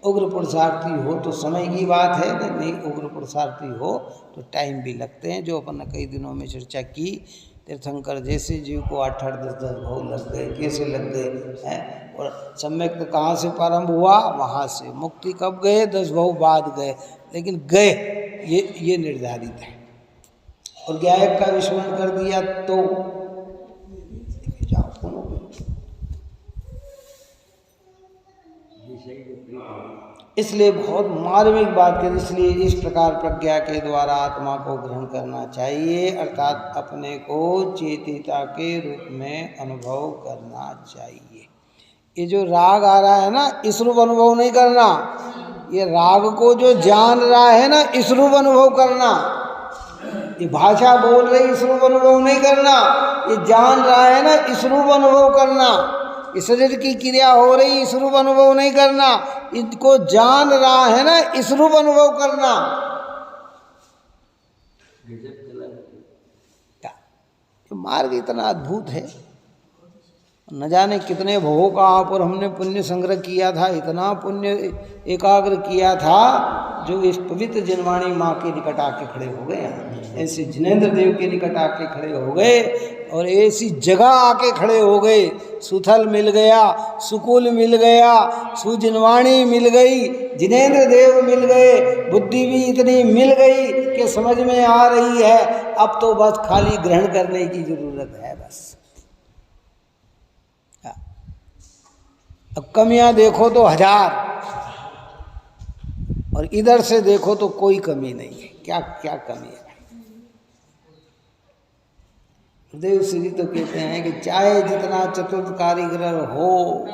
उग्र पुरुषार्थी हो तो समय की बात है, नहीं उग्र पुरुषार्थी हो तो टाइम भी लगते हैं। जो अपन ने कई दिनों में चर्चा की, तीर्थंकर जैसे जीव को 8-8, 10-10 भाव लग गए, कैसे लग गए हैं। और सम्यक तो कहाँ से प्रारंभ हुआ, वहाँ से। मुक्ति कब गए? 10 भाव बाद गए, लेकिन गए ये निर्धारित है। और गायक का विस्मरण कर दिया तो इसलिए बहुत मार्मिक बात है। इसलिए इस प्रकार प्रज्ञा के द्वारा आत्मा को ग्रहण करना चाहिए, अर्थात अपने को चेतिता के रूप में अनुभव करना चाहिए। ये जो राग आ रहा है ना, इस रूप अनुभव नहीं करना। ये राग को जो जान रहा है ना, इस रूप अनुभव करना। ये भाषा बोल रही, इस रूप अनुभव नहीं करना। ये जान रहा है ना, इस रूप अनुभव करना। इस शरीर की क्रिया हो रही, इस रूप अनुभव नहीं करना। इसको जान रहा है ना, इस रूप अनुभव करना। क्या मार्ग इतना अद्भुत है, न जाने कितने भवों का आप और हमने पुण्य संग्रह किया था, इतना पुण्य एकाग्र किया था, जो इस पवित्र जनवाणी माँ के निकट आके खड़े हो गए। ऐसे जिनेंद्र देव के निकट आके खड़े हो गए और ऐसी जगह आके खड़े हो गए। सुथल मिल गया, सुकुल मिल गया, सुजनवाणी मिल गई, जिनेंद्र देव मिल गए, बुद्धि भी इतनी मिल गई कि समझ में आ रही है। अब तो बस खाली ग्रहण करने की जरूरत है बस। अब कमियां देखो तो 1000 और इधर से देखो तो कोई कमी नहीं है। क्या क्या कमी है? देव श्री तो कहते हैं कि चाहे जितना चतुर्थ कारीगर हो,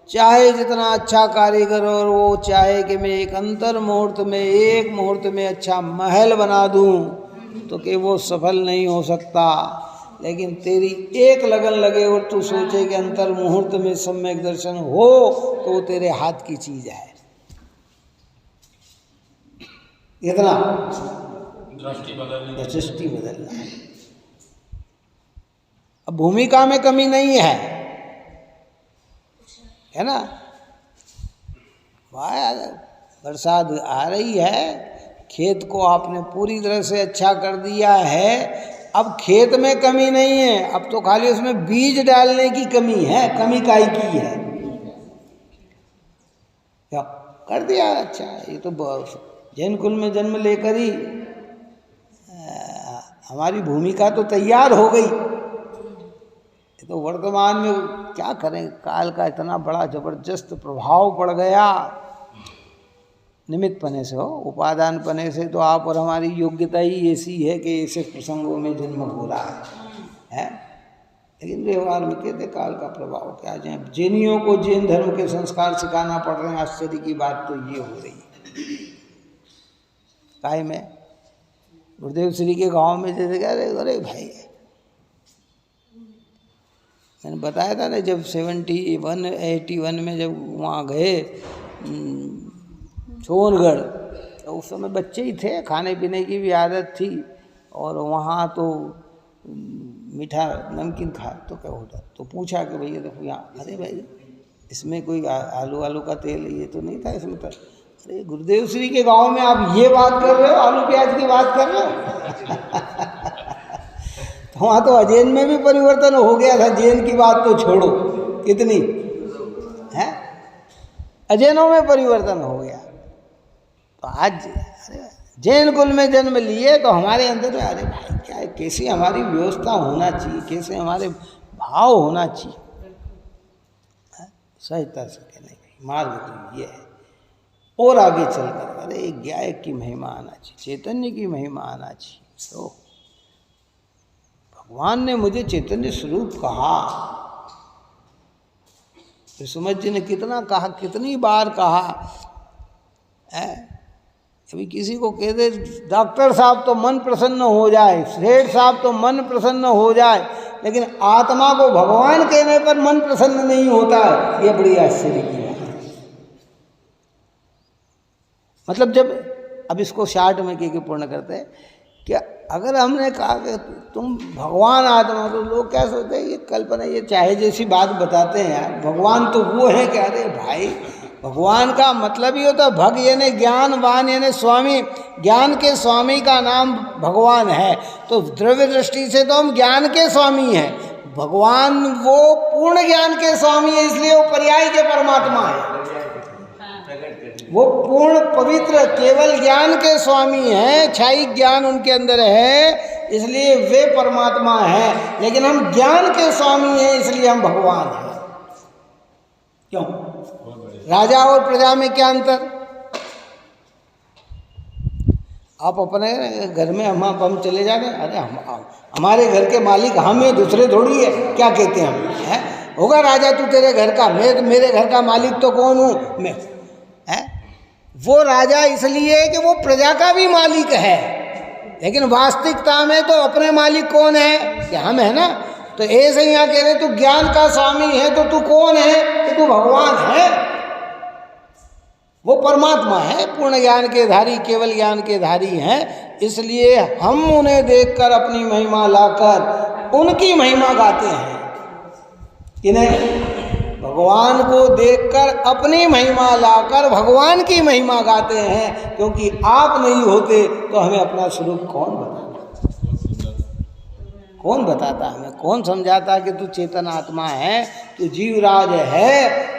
चाहे जितना अच्छा कारीगर हो, वो चाहे कि मैं एक अंतर मुहूर्त में, एक मुहूर्त में अच्छा महल बना दूं, तो कि वो सफल नहीं हो सकता। लेकिन तेरी एक लगन लगे और तू सोचे कि अंतर मुहूर्त में सम्यक दर्शन हो, तो वो तेरे हाथ की चीज है। इतना दृष्टि बदलना है। अब भूमिका में कमी नहीं है ना। बरसात आ रही है, खेत को आपने पूरी तरह से अच्छा कर दिया है। अब खेत में कमी नहीं है, अब तो खाली उसमें बीज डालने की कमी है। कमी काई की है? क्या कर दिया अच्छा। ये तो जैन कुल में जन्म लेकर ही हमारी भूमिका तो तैयार हो गई। तो वर्तमान में क्या करें, काल का इतना बड़ा जबरदस्त प्रभाव पड़ गया। निमित्त पने से हो, उपादान पने से तो आप और हमारी योग्यता ही ऐसी है कि ऐसे प्रसंगों में जन्म हो रहा है। लेकिन व्यवहार में कहते काल का प्रभाव क्या जाए। जैनियों को जैन धर्म के संस्कार सिखाना पड़ रहे हैं। आश्चर्य की बात तो ये हो रही है। काय में? गुरुदेव श्री के गांव में जैसे कह रहे, अरे भाई मैंने बताया था ना, जब 81 में जब वहाँ गए सोनगढ़, तो उस समय बच्चे ही थे, खाने पीने की भी आदत थी, और वहाँ तो मीठा नमकीन खा तो क्या होता, तो पूछा कि भैया देखो यहाँ, अरे भाई इसमें कोई आलू का तेल ये तो नहीं था इसमें तो। अरे गुरुदेव श्री के गांव में आप ये बात कर रहे हो, आलू प्याज की बात कर रहे हो? तो वहाँ तो अजैन में भी परिवर्तन हो गया था, जैन की बात तो छोड़ो, कितनी है, अजैनों में परिवर्तन हो गया। तो आज जैन कुल में जन्म लिए तो हमारे अंदर, अरे भाई क्या है, कैसी हमारी व्यवस्था होना चाहिए, कैसे हमारे भाव होना चाहिए, सहजता से कहने का मार्ग तो ये है। और आगे चलकर अरे ज्ञायक की महिमा आना चाहिए, चैतन्य की महिमा आना चाहिए। तो भगवान ने मुझे चैतन्य स्वरूप कहा, तो सुमत जी ने कितना कहा, कितनी बार कहा है। अभी किसी को कह दे डॉक्टर साहब तो मन प्रसन्न हो जाए, सेठ साहब तो मन प्रसन्न हो जाए, लेकिन आत्मा को भगवान कहने पर मन प्रसन्न नहीं होता है, ये बड़ी आश्चर्य की बात है। मतलब जब अब इसको शार्ट में के पूर्ण करते हैं कि अगर हमने कहा कि तुम भगवान आत्मा, तो लोग क्या सोचते हैं, ये कल्पना, ये चाहे जैसी बात बताते हैं यार, भगवान तो वो है क्या? अरे भाई भगवान का मतलब ही होता है भग यानी ज्ञानवान यानी स्वामी, ज्ञान के स्वामी का नाम भगवान है। तो द्रव्य दृष्टि से तो हम ज्ञान के स्वामी हैं, भगवान वो पूर्ण ज्ञान के स्वामी है, इसलिए वो पर्याय के परमात्मा है, वो पूर्ण पवित्र केवल ज्ञान के स्वामी हैं, क्षायिक ज्ञान उनके अंदर है, इसलिए वे परमात्मा हैं। लेकिन हम ज्ञान के स्वामी हैं, इसलिए हम भगवान हैं। क्यों? राजा और प्रजा में क्या अंतर? आप अपने घर में हम चले जाते हैं, अरे हमारे घर के मालिक हम हैं, दूसरे थोड़ी है, क्या कहते हैं हम है? होगा राजा तू तेरे घर का, मैं मेरे घर का मालिक तो कौन हूँ मैं है? वो राजा इसलिए कि वो प्रजा का भी मालिक है, लेकिन वास्तविकता में तो अपने मालिक कौन है? कि हम है ना। तो ऐसे ही यहाँ कह रहे तू ज्ञान का स्वामी है, तो तू कौन है? कि तू भगवान है, वो परमात्मा है, पूर्ण ज्ञान के धारी, केवल ज्ञान के धारी हैं। इसलिए हम उन्हें देखकर अपनी महिमा लाकर उनकी महिमा गाते हैं। किन्हें? भगवान को देखकर अपनी महिमा लाकर भगवान की महिमा गाते हैं, क्योंकि आप नहीं होते तो हमें अपना स्वरूप कौन बताता? कौन बताता हमें? कौन समझाता कि तू चेतन आत्मा है, तू जीवराज है,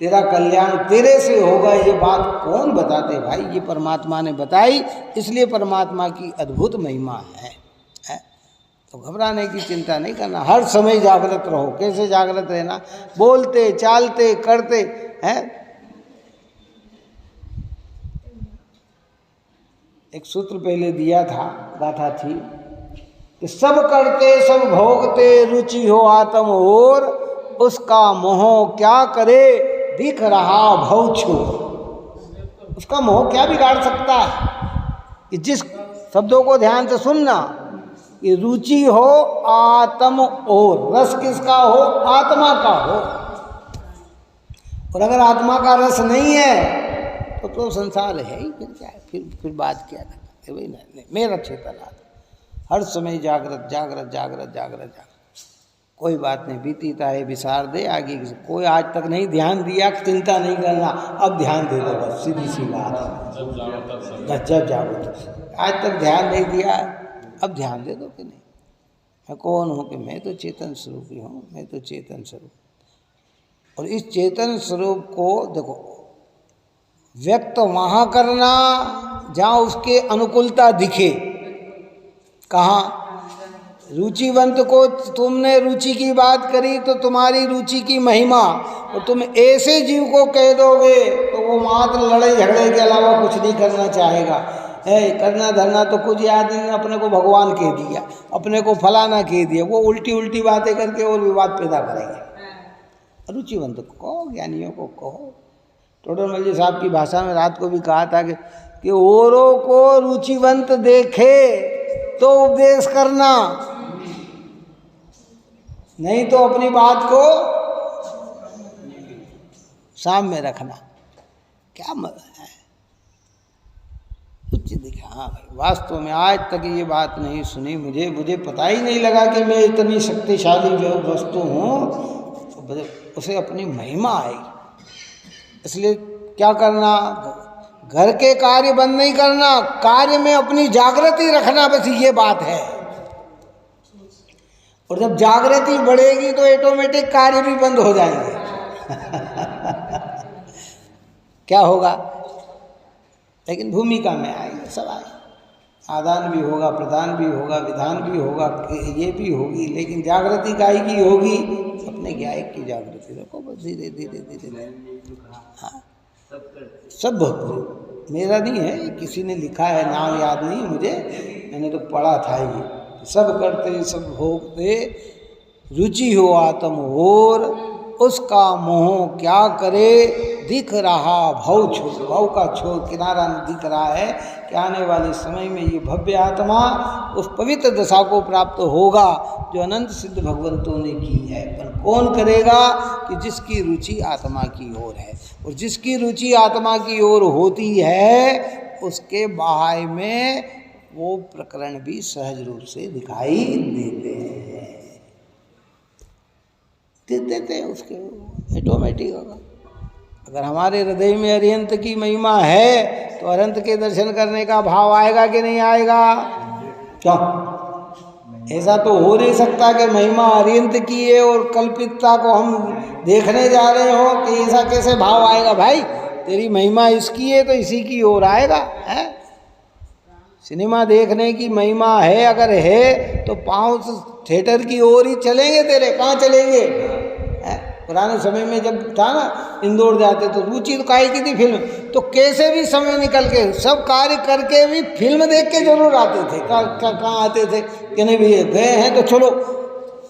तेरा कल्याण तेरे से होगा? ये बात कौन बताते भाई? ये परमात्मा ने बताई, इसलिए परमात्मा की अद्भुत महिमा है। तो घबराने की चिंता नहीं करना, हर समय जागृत रहो। कैसे जागृत रहना? बोलते चालते करते हैं। एक सूत्र पहले दिया था, गाथा थी कि सब करते सब भोगते रुचि हो आत्म और, उसका मोह क्या करे दिख रहा भव छोर। उसका मोह क्या बिगाड़ सकता है? कि जिस शब्दों को ध्यान से सुनना, कि रुचि हो आत्म और, रस किसका हो? आत्मा का हो। और अगर आत्मा का रस नहीं है तो संसार है ही, फिर क्या है? फिर बात क्या करते भाई? नहीं, मेरा चेतन आत्मा हर समय जागृत जागृत जागृत जागृत जागृत। कोई बात नहीं, बीतीता है विसार दे आगे। कोई आज तक नहीं ध्यान दिया, चिंता नहीं करना, अब ध्यान दे दो, बस सीधी सी बात है। जब जागो तब। आज तक ध्यान नहीं दिया, अब ध्यान दे दो कि नहीं, मैं कौन हूँ? कि मैं तो चेतन स्वरूप ही हूँ, मैं तो चेतन स्वरूप। और इस चेतन स्वरूप को देखो व्यक्त वहाँ करना जहाँ उसके अनुकूलता दिखे। कहाँ? रुचिवंत को तुमने रुचि की बात करी तो तुम्हारी रुचि की महिमा, और तुम ऐसे जीव को कह दोगे तो वो मात्र लड़ाई झगड़े के अलावा कुछ नहीं करना चाहेगा। करना धरना तो कुछ याद नहीं, अपने को भगवान कह दिया, अपने को फलाना कह दिया, वो उल्टी उल्टी बातें करके और विवाद पैदा करेंगे। रुचिवंत को कहो, ज्ञानियों को कहो। टोडरमल जी साहब की भाषा में रात को भी कहा था कि कि औरों को रुचिवंत देखे तो उपदेश करना, नहीं तो अपनी बात को सामने रखना। क्या मजा है, कुछ दिखा। हाँ भाई, वास्तव में आज तक ये बात नहीं सुनी मुझे पता ही नहीं लगा कि मैं इतनी शक्तिशाली जो वस्तु हूँ, उसे अपनी महिमा आएगी। इसलिए क्या करना, घर के कार्य बंद नहीं करना, कार्य में अपनी जागृति रखना, बस ये बात है। और जब जागृति बढ़ेगी तो ऑटोमेटिक कार्य भी बंद हो जाएंगे। क्या होगा, लेकिन भूमिका में आएंगे, सब आएंगे, आदान भी होगा, प्रदान भी होगा, विधान भी होगा, ये भी होगी, लेकिन जागृति गाय की होगी, अपने गायक की जागृति रखो बस, धीरे धीरे धीरे। हाँ, सब भक्त, मेरा नहीं है, किसी ने लिखा है, नाम याद नहीं मुझे, मैंने तो पढ़ा था ये, सब करते सब भोगते, रुचि हो आत्म और उसका मोह क्या करे, दिख रहा भव छोड़, भव का छोड़ किनारा दिख रहा है कि आने वाले समय में ये भव्य आत्मा उस पवित्र दशा को प्राप्त होगा जो अनंत सिद्ध भगवंतों ने की है। पर कौन करेगा, कि जिसकी रुचि आत्मा की ओर है, और जिसकी रुचि आत्मा की ओर होती है उसके बाह्य में वो प्रकरण भी सहज रूप से दिखाई देते हैं, देते उसके ऑटोमेटिक होगा। अगर हमारे हृदय में अरिहंत की महिमा है तो अनंत के दर्शन करने का भाव आएगा कि नहीं आएगा? क्यों? ऐसा तो हो नहीं सकता कि महिमा अरिहंत की है और कल्पितता को हम देखने जा रहे हो कि ऐसा कैसे भाव आएगा? भाई तेरी महिमा इसकी है तो इसी की ओर आएगा है। सिनेमा देखने की महिमा है, अगर है तो पाँव थिएटर की ओर ही चलेंगे, तेरे कहाँ चलेंगे? पुराने समय में जब था ना, इंदौर जाते तो रुचि तो काहे की थी फिल्म, तो कैसे भी समय निकल के सब कार्य करके भी फिल्म देख के जरूर आते थे। कहाँ आते थे कि नहीं भैया गए हैं तो चलो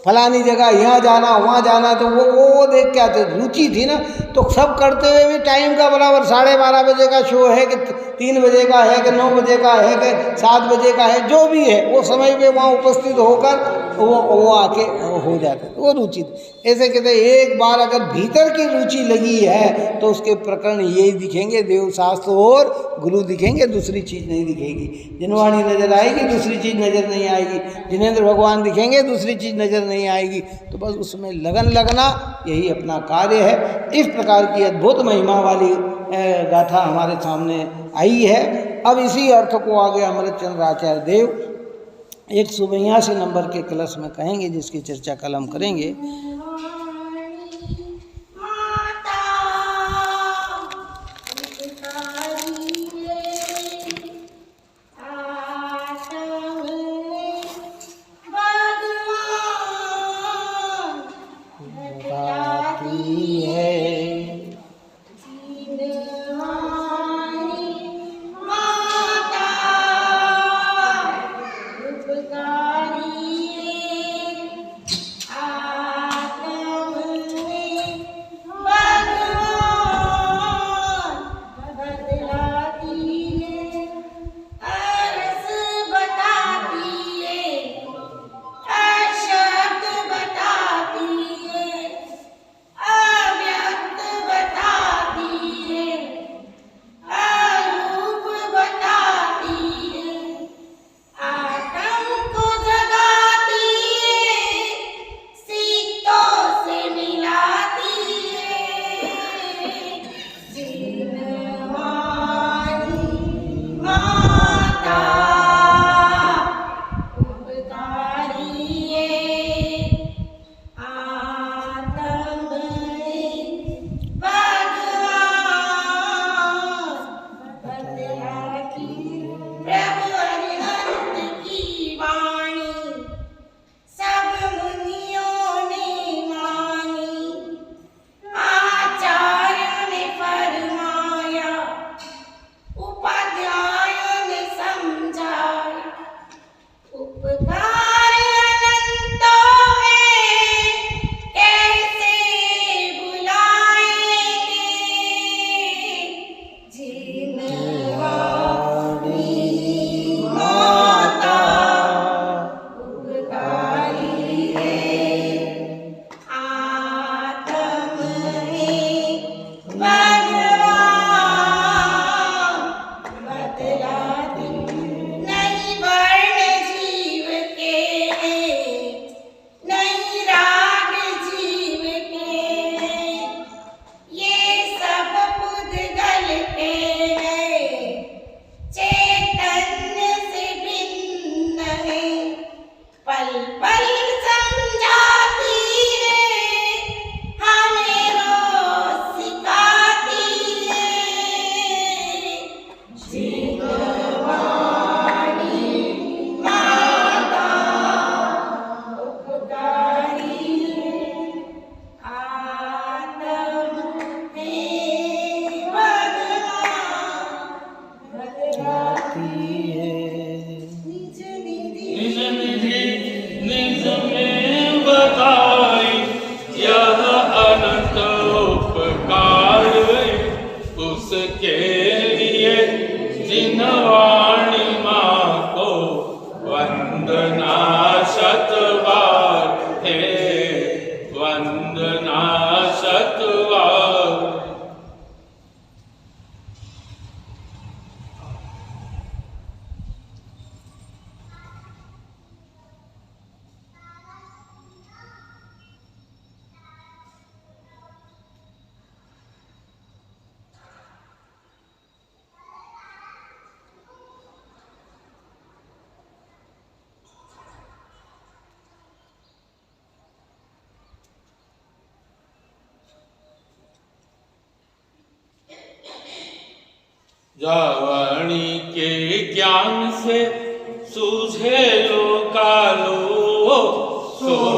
फलानी जगह, यहाँ जाना वहाँ जाना, तो वो देख के आते। रुचि थी ना, तो सब करते हुए भी टाइम का बराबर 12:30 बजे का शो है कि 3 बजे का है कि 9 बजे का है कि 7 बजे का है, जो भी है वो समय पे वहाँ उपस्थित होकर वो आके हो जाते, वो रुचि थी। ऐसे कहते एक बार अगर भीतर की रुचि लगी है तो उसके प्रकरण यही दिखेंगे, देवशास्त्र और गुरु दिखेंगे, दूसरी चीज़ नहीं दिखेगी। जिनवाणी नजर आएगी, दूसरी चीज़ नजर नहीं आएगी। जिनेंद्र भगवान दिखेंगे, दूसरी चीज़ नजर नहीं आएगी। तो बस उसमें लगन लगना यही अपना कार्य है। इस प्रकार की अद्भुत महिमा वाली गाथा हमारे सामने आई है। अब इसी अर्थ को आगे अमृतचंद्र आचार्य देव 182 नंबर के कलश में कहेंगे, जिसकी चर्चा कल हम करेंगे। सतवार। जावणी के ज्ञान से सूझे लो कालो, सो